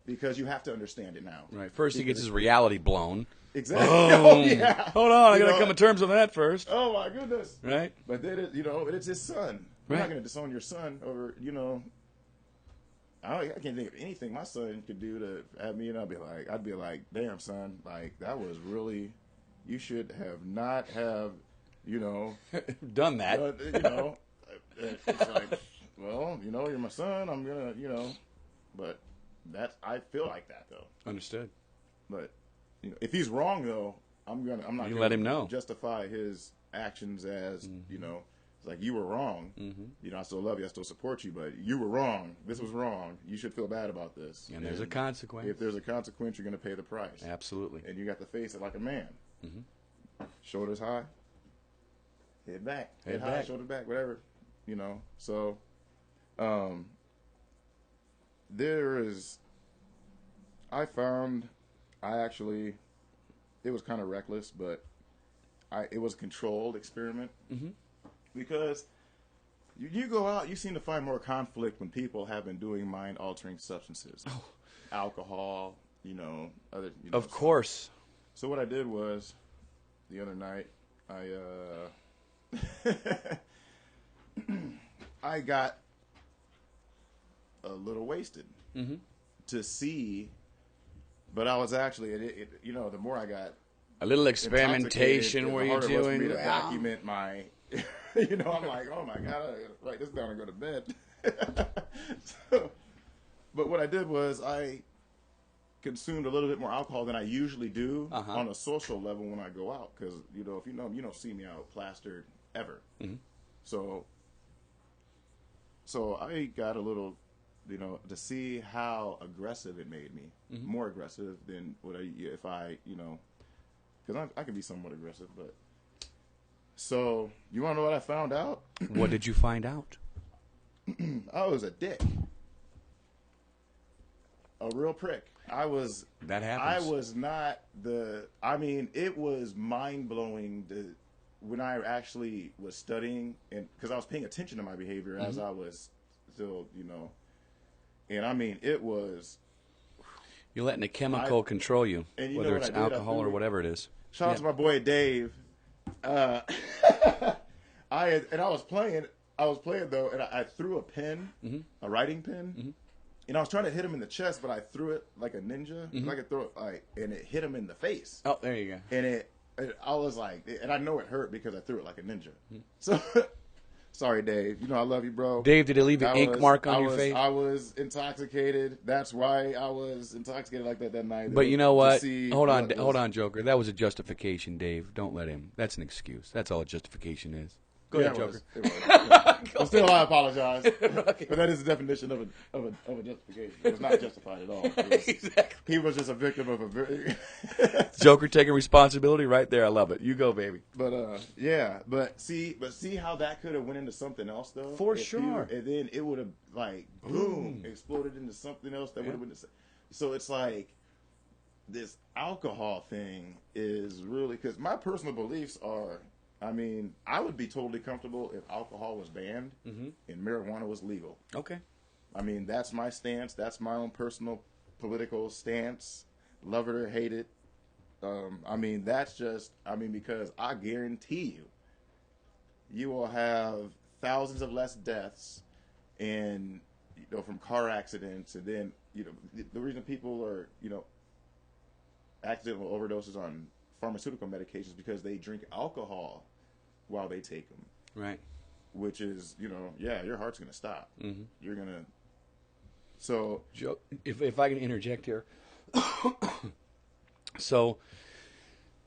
because you have to understand it now. Right. First, he gets his reality blown. Exactly. Oh, yeah. Hold on, I You gotta know, come to terms with that first. Oh my goodness. Right. But then it's his son. You're Right. not going to disown your son over, I can't think of anything my son could do to have me, and I'd be like, damn, son, like, that was really, you should have not have, Done that. it's like, well, you're my son, I'm going to, but I feel like that, though. Understood. But, if he's wrong, though, I'm not You going let him know. justify his actions as, it's like, you were wrong. I still love you. I still support you, but you were wrong. This was wrong. You should feel bad about this. And there's a consequence. If there's a consequence, you're going to pay the price. Absolutely. And you got to face it like a man. Shoulders high, head back. Head high, back. shoulders back, whatever. So it was kind of reckless, but it was a controlled experiment. Because you go out, you seem to find more conflict when people have been doing mind-altering substances. Alcohol, other... Of course. So what I did was, the other night, I got a little wasted to see, but I was actually, the more I got A little experimentation intoxicated, were the you harder it was for doing? me to document my, I'm like, oh my God, I gotta write this down and go to bed. But what I did was I consumed a little bit more alcohol than I usually do on a social level when I go out, because if you know me, you don't see me out plastered ever. So I got a little, to see how aggressive it made me, more aggressive than if I because I can be somewhat aggressive, but. So you want to know what I found out? What did you find out? I was a dick. A real prick. That happens. I was not it was mind-blowing when I actually was studying, and because I was paying attention to my behavior as I was still, and it was... You're letting a chemical control you, and whether it's alcohol or whatever it is. Shout out to my boy Dave. I was playing though, and I threw a pen, a writing pen, and I was trying to hit him in the chest, but I threw it like a ninja. I could throw it and it hit him in the face. Oh, there you go. And I was like, and I know it hurt because I threw it like a ninja. So, sorry, Dave. I love you, bro. Dave, did it leave an ink mark on your face? I was intoxicated. That's why I was intoxicated like that night. But you know what? Hold on, Joker. That was a justification, Dave. Don't let him. That's an excuse. That's all a justification is. Go ahead, Joker. It was. But still, I apologize. But that is the definition of a justification. It was not justified at all. Exactly. He was just a victim of a very... Joker taking responsibility right there. I love it. You go, baby. But yeah. But see how that could have went into something else, though. For sure. And then it would have boom, exploded into something else that would have been. So it's like this alcohol thing is really, because my personal beliefs are. I would be totally comfortable if alcohol was banned and marijuana was legal. Okay. That's my stance. That's my own personal political stance. Love it or hate it. That's just, because I guarantee you will have thousands of less deaths and, from car accidents. And then, the reason people are, accidental overdoses on pharmaceutical medications because they drink alcohol while they take them. Right. Which is, your heart's going to stop. You're going to... So... Joe, if I can interject here. So,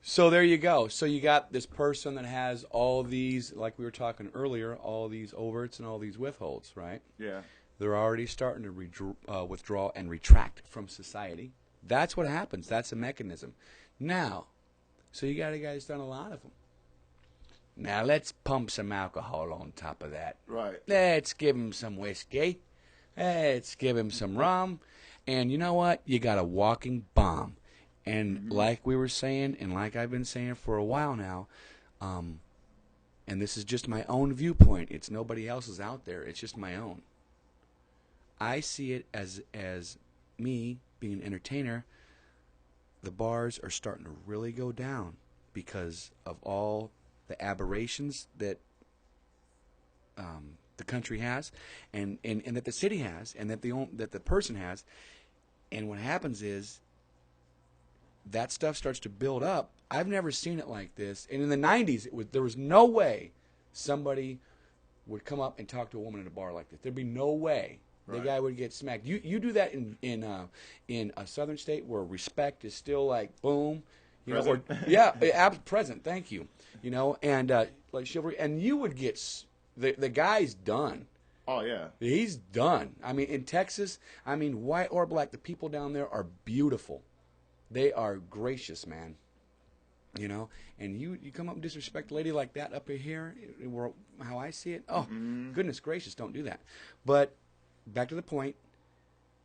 So there you go. So you got this person that has all these, like we were talking earlier, all these overts and all these withholds, right? Yeah. They're already starting to withdraw and retract from society. That's what happens. That's a mechanism. Now, so you got a guy who's done a lot of them. Now let's pump some alcohol on top of that. Right. Let's give him some whiskey. Let's give him some rum. And you know what? You got a walking bomb. And like we were saying, and like I've been saying for a while now, and this is just my own viewpoint. It's nobody else's out there. It's just my own. I see it as me being an entertainer. The bars are starting to really go down because of all the aberrations that the country has, and that the city has, and that the person has. And what happens is that stuff starts to build up. I've never seen it like this. And in the 90s, there was no way somebody would come up and talk to a woman at a bar like this. There'd be no way. The guy would get smacked. You do that in a southern state where respect is still like boom, Present. present. Thank you. And like chivalry, and you would get the guy's done. Oh yeah. He's done. I mean, in Texas, white or black, the people down there are beautiful. They are gracious, man. And you come up and disrespect a lady like that up here, how I see it. Oh, goodness gracious, don't do that. But back to the point,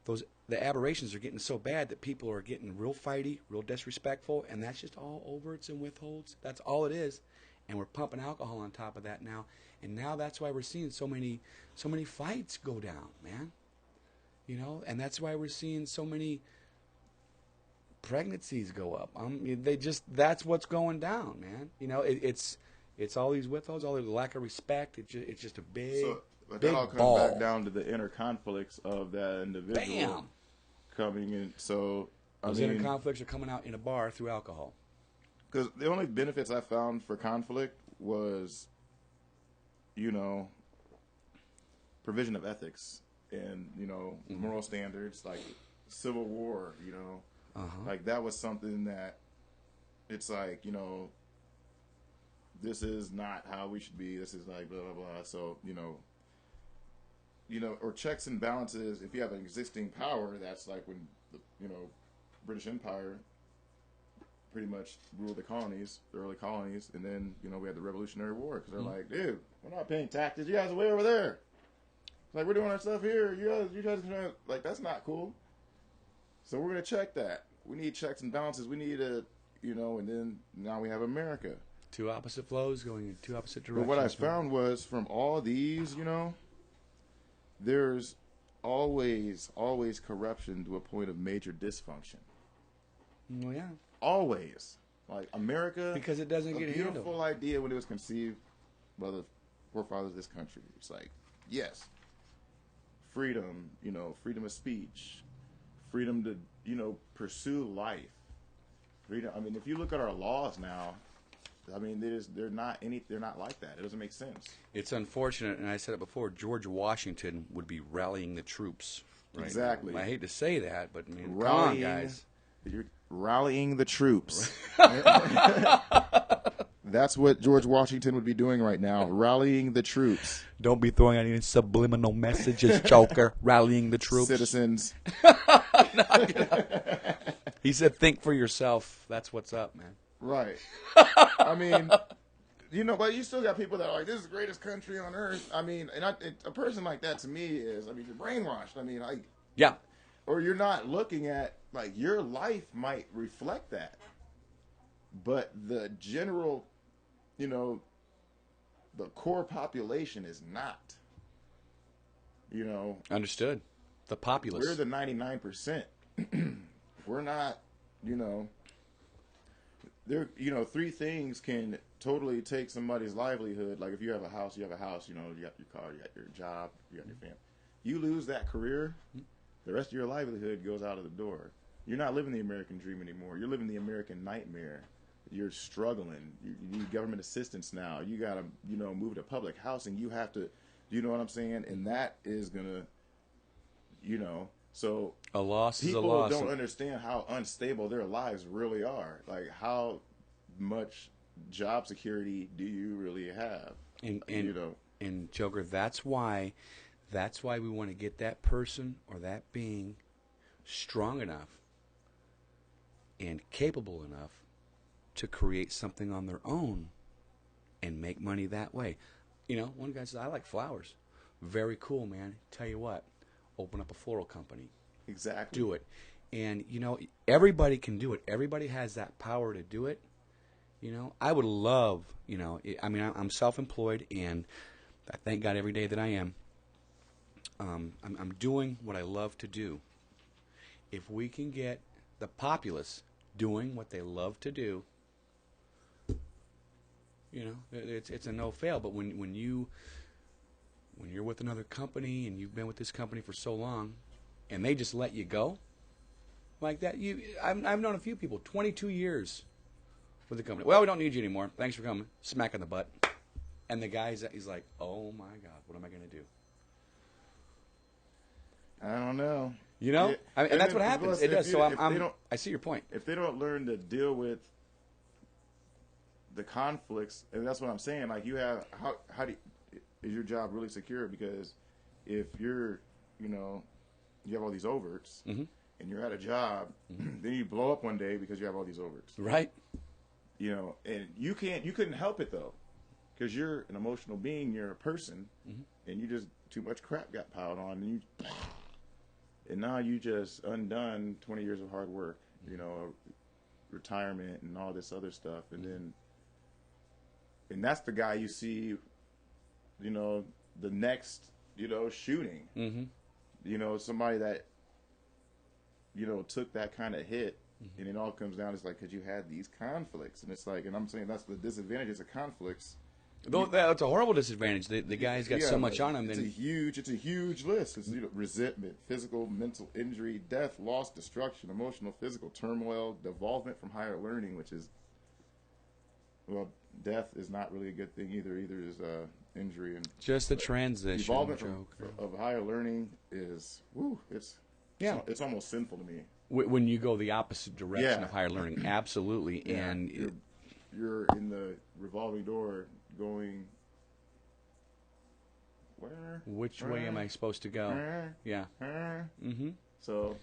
the aberrations are getting so bad that people are getting real fighty, real disrespectful, and that's just all overts and withholds. That's all it is. And we're pumping alcohol on top of that now. And now that's why we're seeing so many fights go down, man. And that's why we're seeing so many pregnancies go up. That's what's going down, man. It's all these withholds, all the lack of respect. It's just a big, but big that all comes ball. back down to the inner conflicts of that individual Bam! coming in. So Those inner conflicts are coming out in a bar through alcohol. Because the only benefits I found for conflict was, provision of ethics and, moral standards, like Civil War, like that was something that it's like, this is not how we should be. This is like blah, blah, blah. So, or checks and balances. If you have an existing power, that's like when, British Empire pretty much ruled the colonies, the early colonies, and then we had the Revolutionary War because they're like, dude, we're not paying taxes. You guys are way over there. Like we're doing our stuff here. You guys, like that's not cool. So we're gonna check that. We need checks and balances. We need and then now we have America. Two opposite flows going in two opposite directions. But what I found was from all these, there's always corruption to a point of major dysfunction. Well, yeah. Always. Like America, because it doesn't get handled. A beautiful idea when it was conceived by the forefathers of this country. It's like, yes, freedom, freedom of speech, freedom to, pursue life. Freedom. If you look at our laws now, they're not like that. It doesn't make sense. It's unfortunate, and I said it before. George Washington would be rallying the troops. Right exactly. Now. I hate to say that, but come on, guys. You're rallying the troops. That's what George Washington would be doing right now, rallying the troops. Don't be throwing out any subliminal messages, Joker. Rallying the troops. Citizens. He said, think for yourself. That's what's up, man. Right. But you still got people that are like, this is the greatest country on earth. A person like that to me is, you're brainwashed. Yeah. Or you're not looking at, your life might reflect that. But the general, the core population is not. Understood. The populace. We're the 99%. We're not, there, three things can totally take somebody's livelihood. Like if you have a house, you got your car, you got your job, you got your family. You lose that career, the rest of your livelihood goes out of the door. You're not living the American dream anymore. You're living the American nightmare. You're struggling. You need government assistance now. You got to, move to public housing. You have to, you know what I'm saying? And that is going to, so a loss is a people loss. don't understand how unstable their lives really are. Like how, much job security do you really have? And You know, and Joker, that's why we want to get that person or that being strong enough and capable enough to create something on their own and make money that way. You know, one guy says, I like flowers. Very cool, man. Tell you what, open up a floral company. exactly. Do it. And, you know, everybody can do it. Everybody has that power to do it. You know, I would love, you know, I mean, I'm self-employed, and I thank God every day that I am. I'm doing what I love to do. If we can get the populace doing what they love to do, you know, it's a no-fail. But when you're with another company and you've been with this company for so long, and they just let you go like that, I've known a few people, 22 years with the company. Well, we don't need you anymore. Thanks for coming. Smack on the butt. And the guy's he's like, oh my God, what am I going to do? I don't know. You know, and that's what happens. Plus, It does. So I see your point. If they don't learn to deal with the conflicts, and that's what I'm saying. Like, you have how do is your job really secure? Because if you're, you know, you have all these overts, Mm-hmm. and you're at a job, then you blow up one day because you have all these overts. Right. You know, and you couldn't help it though, because you're an emotional being. You're a person, and you just too much crap got piled on, and now you just undone 20 years of hard work. You know, retirement and all this other stuff, and that's the guy you see. You know, the next, you know, shooting. Mm-hmm. You know, somebody that, you know, took that kind of hit, and it all comes down, it's like, because you had these conflicts, and it's like, and I'm saying that's the disadvantages of conflicts. Though that's a horrible disadvantage. The guy's got so much on him. It's a huge list. It's, you know, resentment, physical, mental injury, death, loss, destruction, emotional, physical turmoil, devolvement from higher learning, which is, well, death is not really a good thing either. Either is injury, and just the transition. Devolvement of higher learning is, it's almost sinful to me. When you go the opposite direction of higher learning, absolutely. Yeah, And you're in the revolving door going, where? Which way am I supposed to go? Yeah. Mm-hmm. So.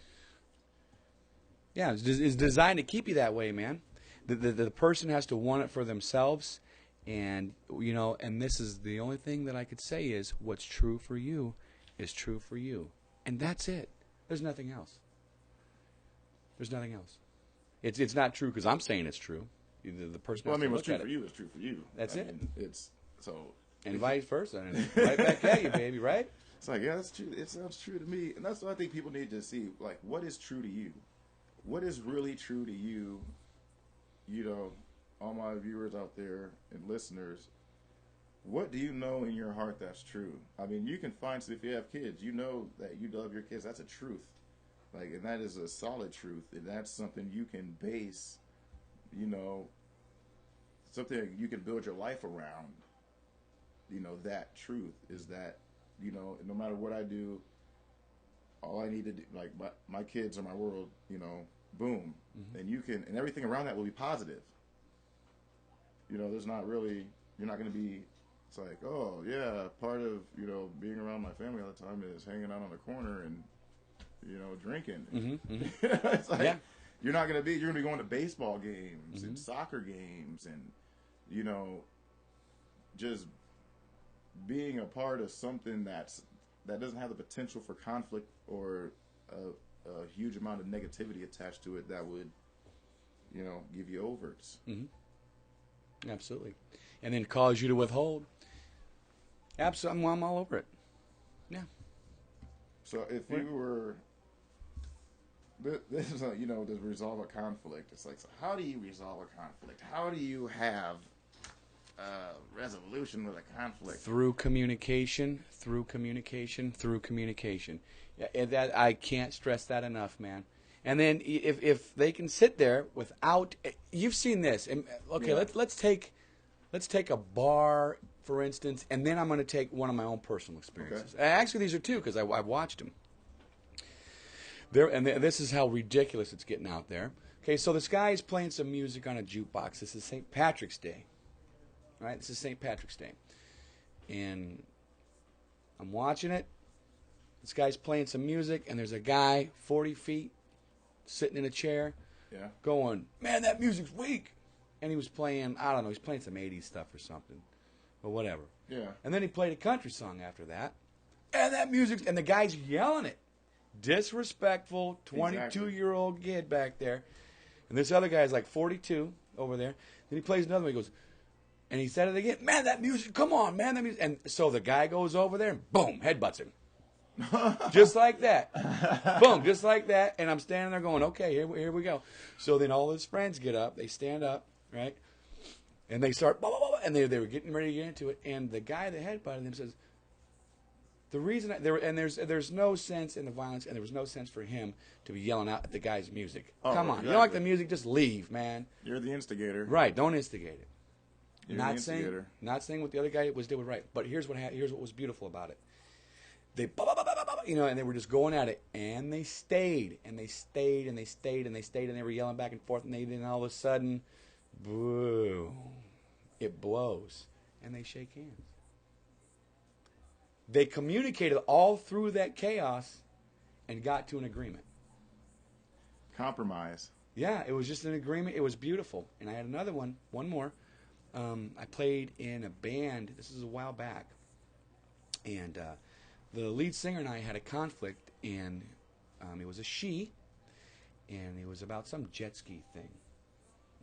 Yeah, it's designed to keep you that way, man. The person has to want it for themselves, and you know, and this is the only thing that I could say is what's true for you is true for you, and that's it. There's nothing else. There's nothing else. It's not true because I'm saying it's true. The person. Well, I mean, what's true for you is true for you. That's it. It's so. And vice versa, and right back at you, baby. Right? It's like, yeah, that's true. It sounds true to me, and that's what I think people need to see. Like, what is true to you? What is really true to you? You know, all my viewers out there and listeners, what do you know in your heart that's true? I mean, you can find, if you have kids, you know that you love your kids. That's a truth. Like, and that is a solid truth. And that's something you can base, you know, something you can build your life around. You know, that truth is that, you know, no matter what I do, all I need to do, like, my kids are my world, you know, boom. And you can, and everything around that will be positive. You know, there's not really, you're not going to be, it's like, oh, yeah, part of, you know, being around my family all the time is hanging out on the corner and, you know, drinking. It's like, you're not going to be, you're going to be going to baseball games and soccer games and, you know, just being a part of something that doesn't have the potential for conflict or a huge amount of negativity attached to it that would, you know, give you overts. Absolutely. And then cause you to withhold. Absolutely. I'm all over it. Yeah. So if you were, this is, you know, to resolve a conflict, it's like, so how do you resolve a conflict? How do you have resolution with a conflict? Through communication. Yeah, and that I can't stress that enough, man. And then if they can sit there without, you've seen this. And, okay, let's take a bar, for instance, and then I'm going to take one of my own personal experiences. Okay. Actually, these are two because I've watched them. And this is how ridiculous it's getting out there. Okay, so this guy is playing some music on a jukebox. This is St. Patrick's Day. Right? This is St. Patrick's Day. And I'm watching it. This guy's playing some music, and there's a guy 40 feet sitting in a chair going, man, that music's weak. And he was playing, I don't know, he's playing some 80s stuff or something. Or whatever. Yeah. And then he played a country song after that. And that music, and the guy's yelling it. Disrespectful 22-year-old kid back there. And this other guy's like 42 over there. Then he plays another one. He goes, and he said it again. Man, that music, come on, man. That music. And so the guy goes over there and boom, headbutts him. Just like that. Boom, just like that. And I'm standing there going, okay, here we go. So then all his friends get up. They stand up, right? And they start, blah, blah, blah, and they were getting ready to get into it. And the guy that headbutted him says, the reason there's no sense in the violence, and there was no sense for him to be yelling out at the guy's music. Come on, exactly. You don't like the music, just leave, man. You're the instigator. Right, don't instigate it. You're the instigator. Not saying what the other guy did was right, but here's what was beautiful about it. They, and they were just going at it, and they stayed, and they stayed, and they stayed, and they stayed, and they were yelling back and forth, and then all of a sudden, boom, it blows, and they shake hands. They communicated all through that chaos and got to an agreement. Compromise. Yeah, it was just an agreement. It was beautiful. And I had another one more. I played in a band. This is a while back. And the lead singer and I had a conflict, and it was a she, and it was about some jet ski thing.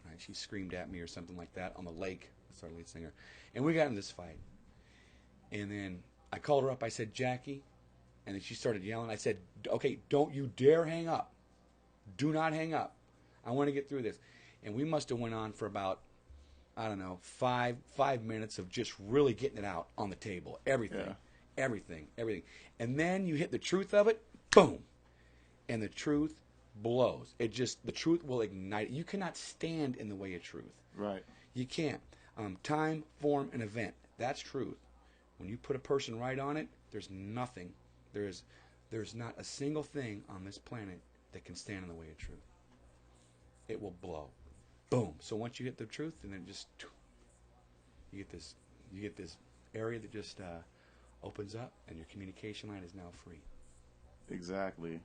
Right? She screamed at me or something like that on the lake. That's our lead singer. And we got in this fight. And then I called her up. I said, Jackie. And then she started yelling. I said, okay, don't you dare hang up. Do not hang up. I want to get through this. And we must have went on for about, I don't know, five minutes of just really getting it out on the table. Everything. And then you hit the truth of it, boom. And the truth blows. The truth will ignite. You cannot stand in the way of truth. Right. You can't. Time, form, and event. That's truth. When you put a person right on it, there's nothing. There's not a single thing on this planet that can stand in the way of truth. It will blow. Boom. So once you hit the truth, and then just you get this area that just opens up, and your communication line is now free. Exactly.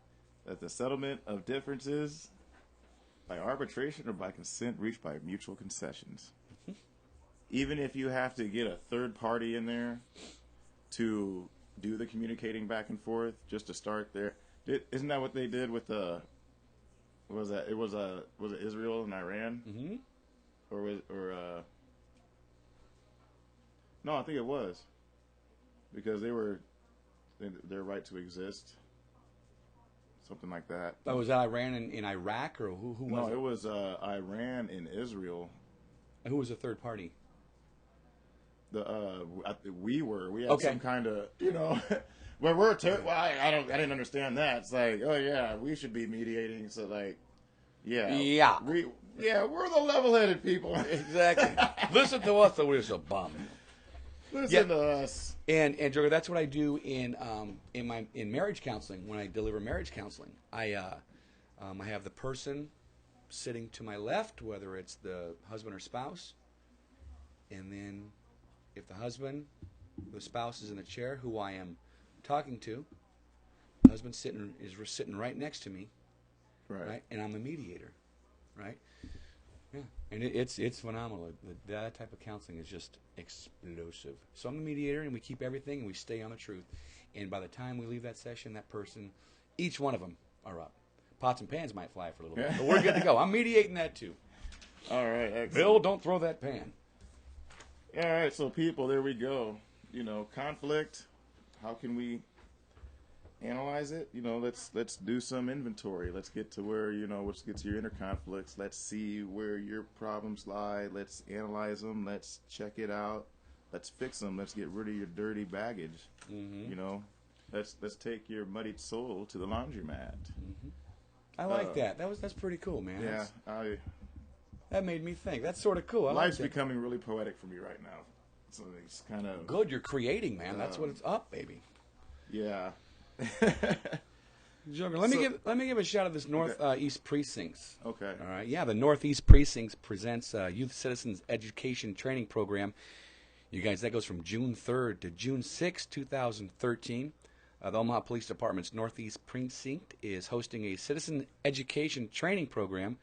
That the settlement of differences by arbitration or by consent reached by mutual concessions. Even if you have to get a third party in there to do the communicating back and forth, just to start there. Isn't that what they did with the? Was it Israel and Iran? Mm-hmm. No, I think it was because their right to exist, something like that. Oh, was that Iran in Iraq, or who was it? No, it was Iran and Israel. And who was the third party? We had some kind of, where we're I didn't understand that. It's like, oh yeah, we should be mediating. So like, we're the level-headed people. Exactly. Listen to us, or we're so bummed. Listen to us. And Joker, that's what I do in marriage counseling. When I deliver marriage counseling, I have the person sitting to my left, whether it's the husband or spouse, and then if the spouse is in the chair, who I am talking to, the husband is sitting right next to me, right? And I'm the mediator, right? Yeah, and it's phenomenal. That type of counseling is just explosive. So I'm the mediator, and we keep everything, and we stay on the truth. And by the time we leave that session, that person, each one of them are up. Pots and pans might fly for a little bit, but we're good to go. I'm mediating that too. All right, excellent. Bill, don't throw that pan. All right, so people, there we go. Conflict. How can we analyze it? Let's do some inventory. Let's get to where let's get to your inner conflicts. Let's see where your problems lie. Let's analyze them. Let's check it out. Let's fix them. Let's get rid of your dirty baggage. Mm-hmm. Let's take your muddied soul to the laundromat. Mm-hmm. I like that. That's pretty cool, man. Yeah, that made me think. That's sort of cool. Life's becoming really poetic for me right now. So it's kind of good. You're creating, man. That's what it's up, baby. Yeah. Joker. Let me give a shout out to this Northeast Precincts. Okay. All right. Yeah, the Northeast Precincts presents Youth Citizens Education Training Program. You guys, that goes from June 3rd to June 6th, 2013. The Omaha Police Department's Northeast Precinct is hosting a Citizen Education Training Program,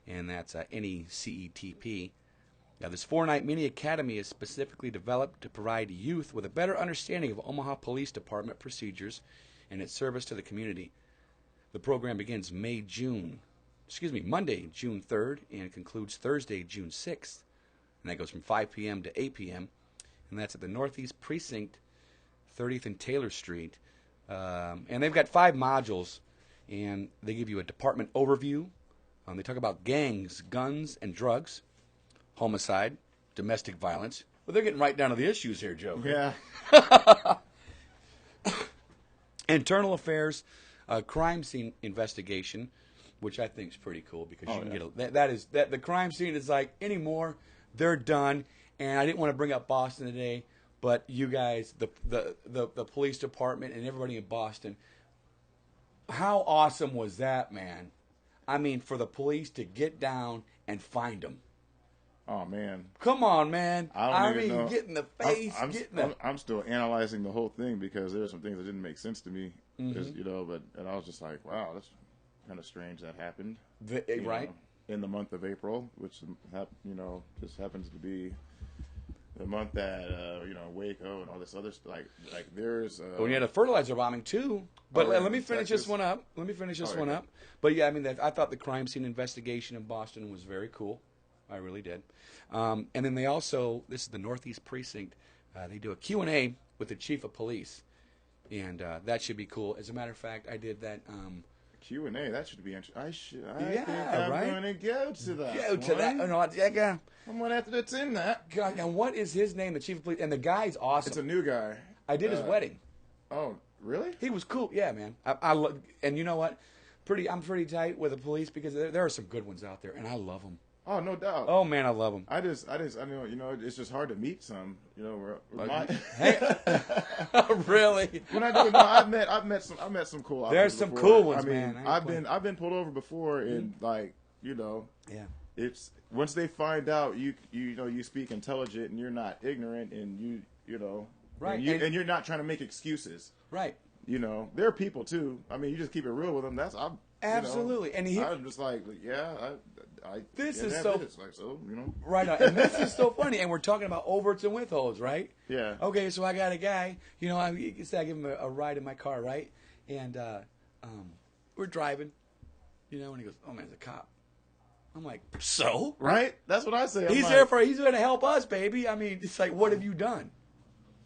and that's NECETP. Now, this 4-night mini academy is specifically developed to provide youth with a better understanding of Omaha Police Department procedures and its service to the community. The program begins Monday, June 3rd, and concludes Thursday, June 6th. And that goes from 5 p.m. to 8 p.m., and that's at the Northeast Precinct, 30th and Taylor Street. And they've got 5 modules, and they give you a department overview. They talk about gangs, guns, and drugs, homicide, domestic violence. Well, they're getting right down to the issues here, Joe. Yeah. Internal affairs, crime scene investigation, which I think is pretty cool because you can get the crime scene is like anymore. They're done, and I didn't want to bring up Boston today, but you guys, the police department and everybody in Boston, how awesome was that, man? I mean, for the police to get down and find them. Oh man! Come on, man! I don't even know. Get in the face. I'm still analyzing the whole thing because there are some things that didn't make sense to me. And I was just like, wow, that's kind of strange that happened. Right. In the month of April, which just happens to be the month that Waco and all this other stuff. Like there's. When you had a fertilizer bombing too. But let me finish Texas. this one up. But yeah, I mean, I thought the crime scene investigation in Boston was very cool. I really did. And then they also, this is the Northeast Precinct, they do a Q&A with the chief of police. And that should be cool. As a matter of fact, I did that. Q&A, that should be interesting. I think right? I'm going to go to that. I'm going to have to attend that. God, and what is his name, the chief of police? And the guy's awesome. It's a new guy. I did his wedding. Oh, really? He was cool. Yeah, man. And you know what? I'm pretty tight with the police because there are some good ones out there, and I love them. Oh, no doubt. Oh man, I love them. I know, it's just hard to meet some. Hey, really? When I do, I've met some cool. There's some before. cool ones, I mean, man. I've been pulled over before, and yeah. It's once they find out you speak intelligent and you're not ignorant and right, and you're not trying to make excuses. Right. There are people too. I mean, you just keep it real with them. Absolutely. And I'm just like, yeah, this is right on. And this is so funny. And we're talking about overts and withholds, right? Yeah. Okay, so I got a guy. I give him a ride in my car, right? And we're driving, and he goes, "Oh man, it's a cop." I'm like, "So?" Right? That's what I say. He's there to help us, baby. I mean, it's like, what have you done?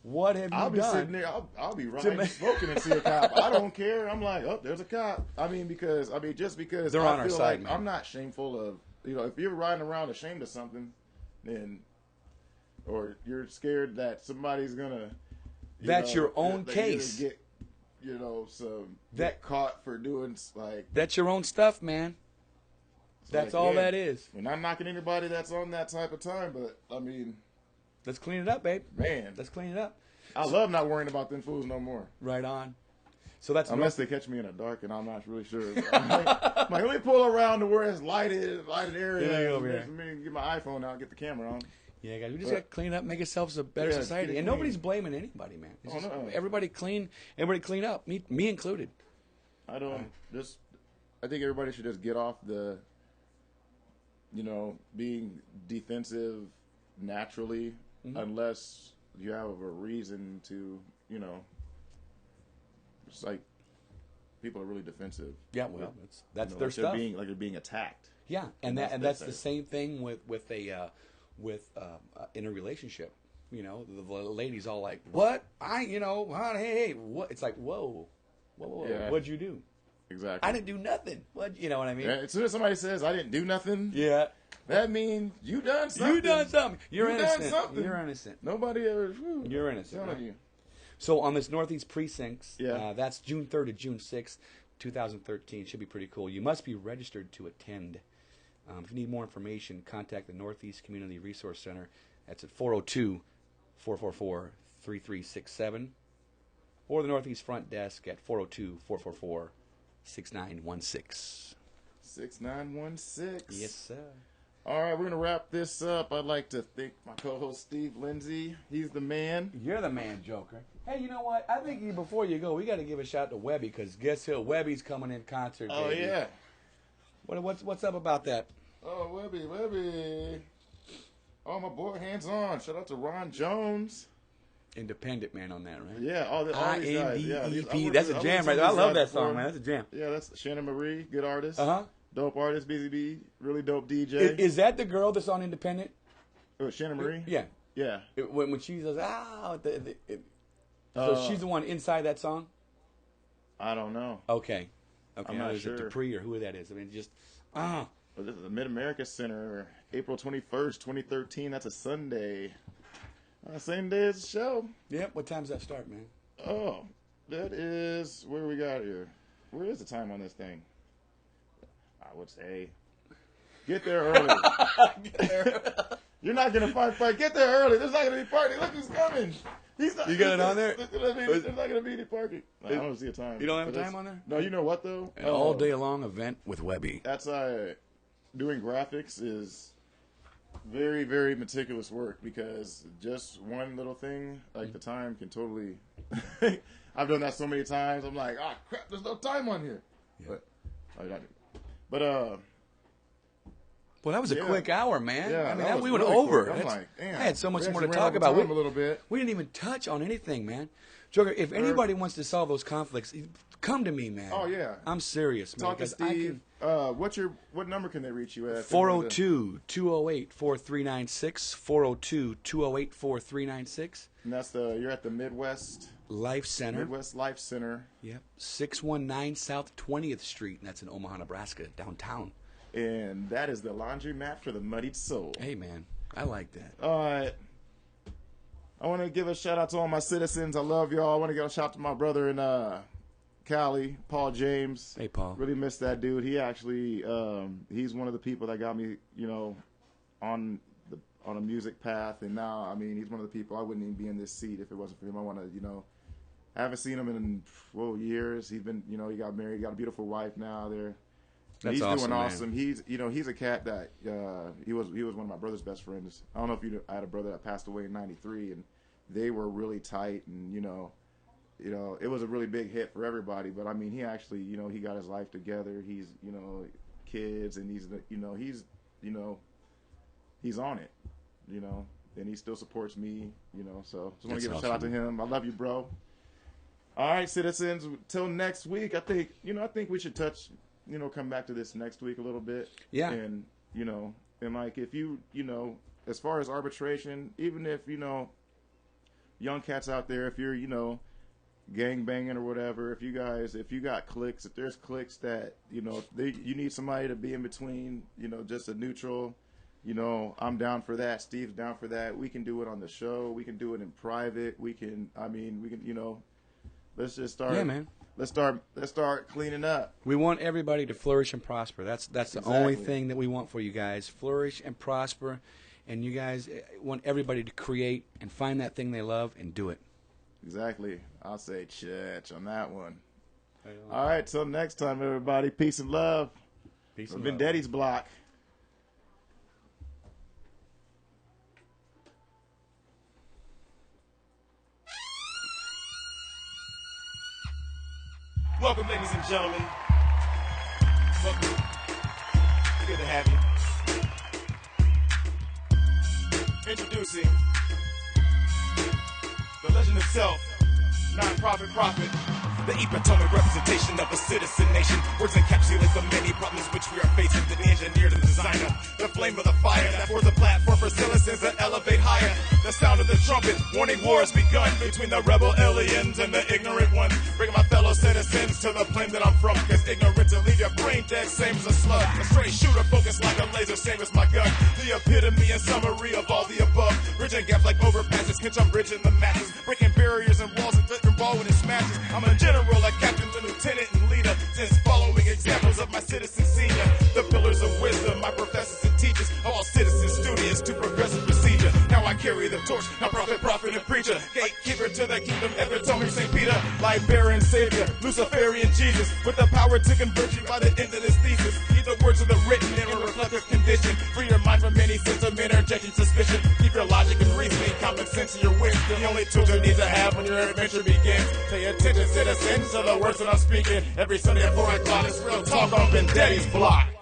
What have you done? I'll be sitting there. I'll be riding, smoking, and see a cop. I don't care. I'm like, oh, there's a cop. Just because they're on our feel side. Like I'm not shameful of, if you're riding around ashamed of something, then, or you're scared that somebody's gonna. That's your own case. Get, get caught for doing like. That's your own stuff, man. That's all that is. We're not knocking anybody that's on that type of time, but I mean. Let's clean it up, babe. Man. Let's clean it up. I love not worrying about them fools no more. Right on. So that's unless they catch me in the dark and I'm not really sure. I'm like, let me pull around to where it's lighted area. Let me get my iPhone out, get the camera on. Yeah, guys, we just got to clean it up, make ourselves a better society, and nobody's blaming anybody, man. Everybody clean up, me included. I think everybody should just get off the, being defensive naturally. Mm-hmm. Unless you have a reason to, it's like people are really defensive. Yeah, well, that's their stuff. They're being attacked. Yeah, and that's the same thing with in a relationship. The lady's all like, "What? Hey, what?" It's like, whoa, yeah. What'd you do? Exactly. I didn't do nothing. What? You know what I mean? Yeah, as soon as somebody says, "I didn't do nothing," yeah. That means you done something. You done something. You're innocent. Done something. You're innocent. Nobody ever. You're innocent. Right? You. So on this Northeast Precincts, yeah. That's June 3rd to June 6th, 2013. Should be pretty cool. You must be registered to attend. If you need more information, contact the Northeast Community Resource Center. That's at 402-444-3367. Or the Northeast Front Desk at 402-444-1414. 6916. 6916. Yes, sir. All right, we're going to wrap this up. I'd like to thank my co-host, Steve Lindsay. He's the man. You're the man, Joker. Hey, you know what? I think before you go, we got to give a shout to Webby, because guess who? Webby's coming in concert, Oh, baby. yeah. What's up about that? Oh, Webby. Oh, my boy, Hands On. Shout out to Ron Jones. Independent man on that, right? Yeah, all these guys. Yeah, INDEP. That's a jam right there. I love that song, man. That's a jam. Yeah, that's Shannon Marie, good artist. Uh-huh. Dope artist, BZB, really dope DJ. Is that the girl that's on Independent? Oh, Shannon Marie? Yeah. Yeah. When she says, so she's the one inside that song? I don't know. Okay. I'm not sure. Is it Dupree or who that is? I mean, just, Well, this is the Mid-America Center, April 21st, 2013. That's a Sunday. Same day as the show. Yep. What time does that start, man? Oh, that is, where we got here? Where is the time on this thing? I would say, get there early. You're not going to fight. Get there early. There's not going to be parking. Look who's coming. You got it on there? There's not going to be any parking. I don't see a time. You don't have a time on there? No, you know what, though? An all-day-long event with Webby. That's doing graphics is very, very meticulous work, because just one little thing, like the time can totally... I've done that so many times. I'm like, crap, there's no time on here. Yeah. But well, that was a quick hour, man. Yeah, I mean, we went really over. quick. I'm like, damn. I had so much more to ran talk over about. time a little bit. We didn't even touch on anything, man. Joker, if anybody wants to solve those conflicts, come to me, man. Oh, yeah. I'm serious, man. Talk to Steve. What number can they reach you at? 402-208-4396. 402-208-4396. And that's you're at the Midwest Life Center. Midwest Life Center. Yep. 619 South 20th Street. And that's in Omaha, Nebraska, downtown. And that is the laundromat for the muddied soul. Hey, man. I like that. All right. I want to give a shout out to all my citizens. I love y'all. I want to give a shout out to my brother in Cali, Paul James. Hey, Paul. Really miss that dude. He actually, he's one of the people that got me, on a music path. And now, I mean, he's one of the people, I wouldn't even be in this seat if it wasn't for him. I want to, I haven't seen him in, years. He's been, he got married, got a beautiful wife now. He's awesome, doing awesome. Man. He's a cat that he was one of my brother's best friends. I don't know if I had a brother that passed away in '93, and they were really tight. And it was a really big hit for everybody. But I mean, he actually he got his life together. He's kids, and he's on it. And he still supports me. So just want to give a shout out to him. I love you, bro. All right, citizens. Till next week. I think we should touch. Come back to this next week a little bit. Yeah. And, and like if you, as far as arbitration, even if, young cats out there, if you're, gang banging or whatever, if you got cliques, if there's cliques that, you need somebody to be in between, just a neutral, I'm down for that. Steve's down for that. We can do it on the show. We can do it in private. We can, let's just start. Yeah, man. Let's start cleaning up. We want everybody to flourish and prosper. That's the only thing that we want for you guys. Flourish and prosper. And you guys want everybody to create and find that thing they love and do it. Exactly. I'll say church on that one. All right, till next time, everybody. Peace and love. Peace and Vendetti's block. Welcome, ladies and gentlemen. Welcome. Good to have you. Introducing the legend himself, non-profit prophet, the epitome representation of a citizen nation. Words encapsulate the many problems which we are facing. The engineer, the designer, the flame of the fire that forms a platform for citizens that elevate higher. The sound of the trumpet, warning war has begun between the rebel aliens and the ignorant ones. Bring my fellow citizens to the plane that I'm from, cause ignorance will leave your brain dead, same as a slug. A straight shooter focused like a laser, same as my gun. The epitome and summary of all the above. Bridging gaps like overpasses, catch I'm bridging the masses. Breaking barriers and walls and flipping ball when it smashes. I'm a general, like captain, the lieutenant, and leader. Since following examples of my citizen senior. The pillars of wisdom, my professors and teachers. All citizens studious to progressive procedure. Now I carry the torch, now prophet, and preacher. Gatekeeper to the kingdom, epitome, St. Peter. Light bearer and savior. Luciferian Jesus, with the power to convert you by the end of this thesis. Heed the words of the written in a reflective condition. Free your mind from any sense of interjecting suspicion. Keep your logic and reasoning, common sense in your wits. The only tools you need to have when your adventure begins. Pay attention, citizens, to the words that I'm speaking. Every Sunday at 4 o'clock, it's real talk on Vendetti's block.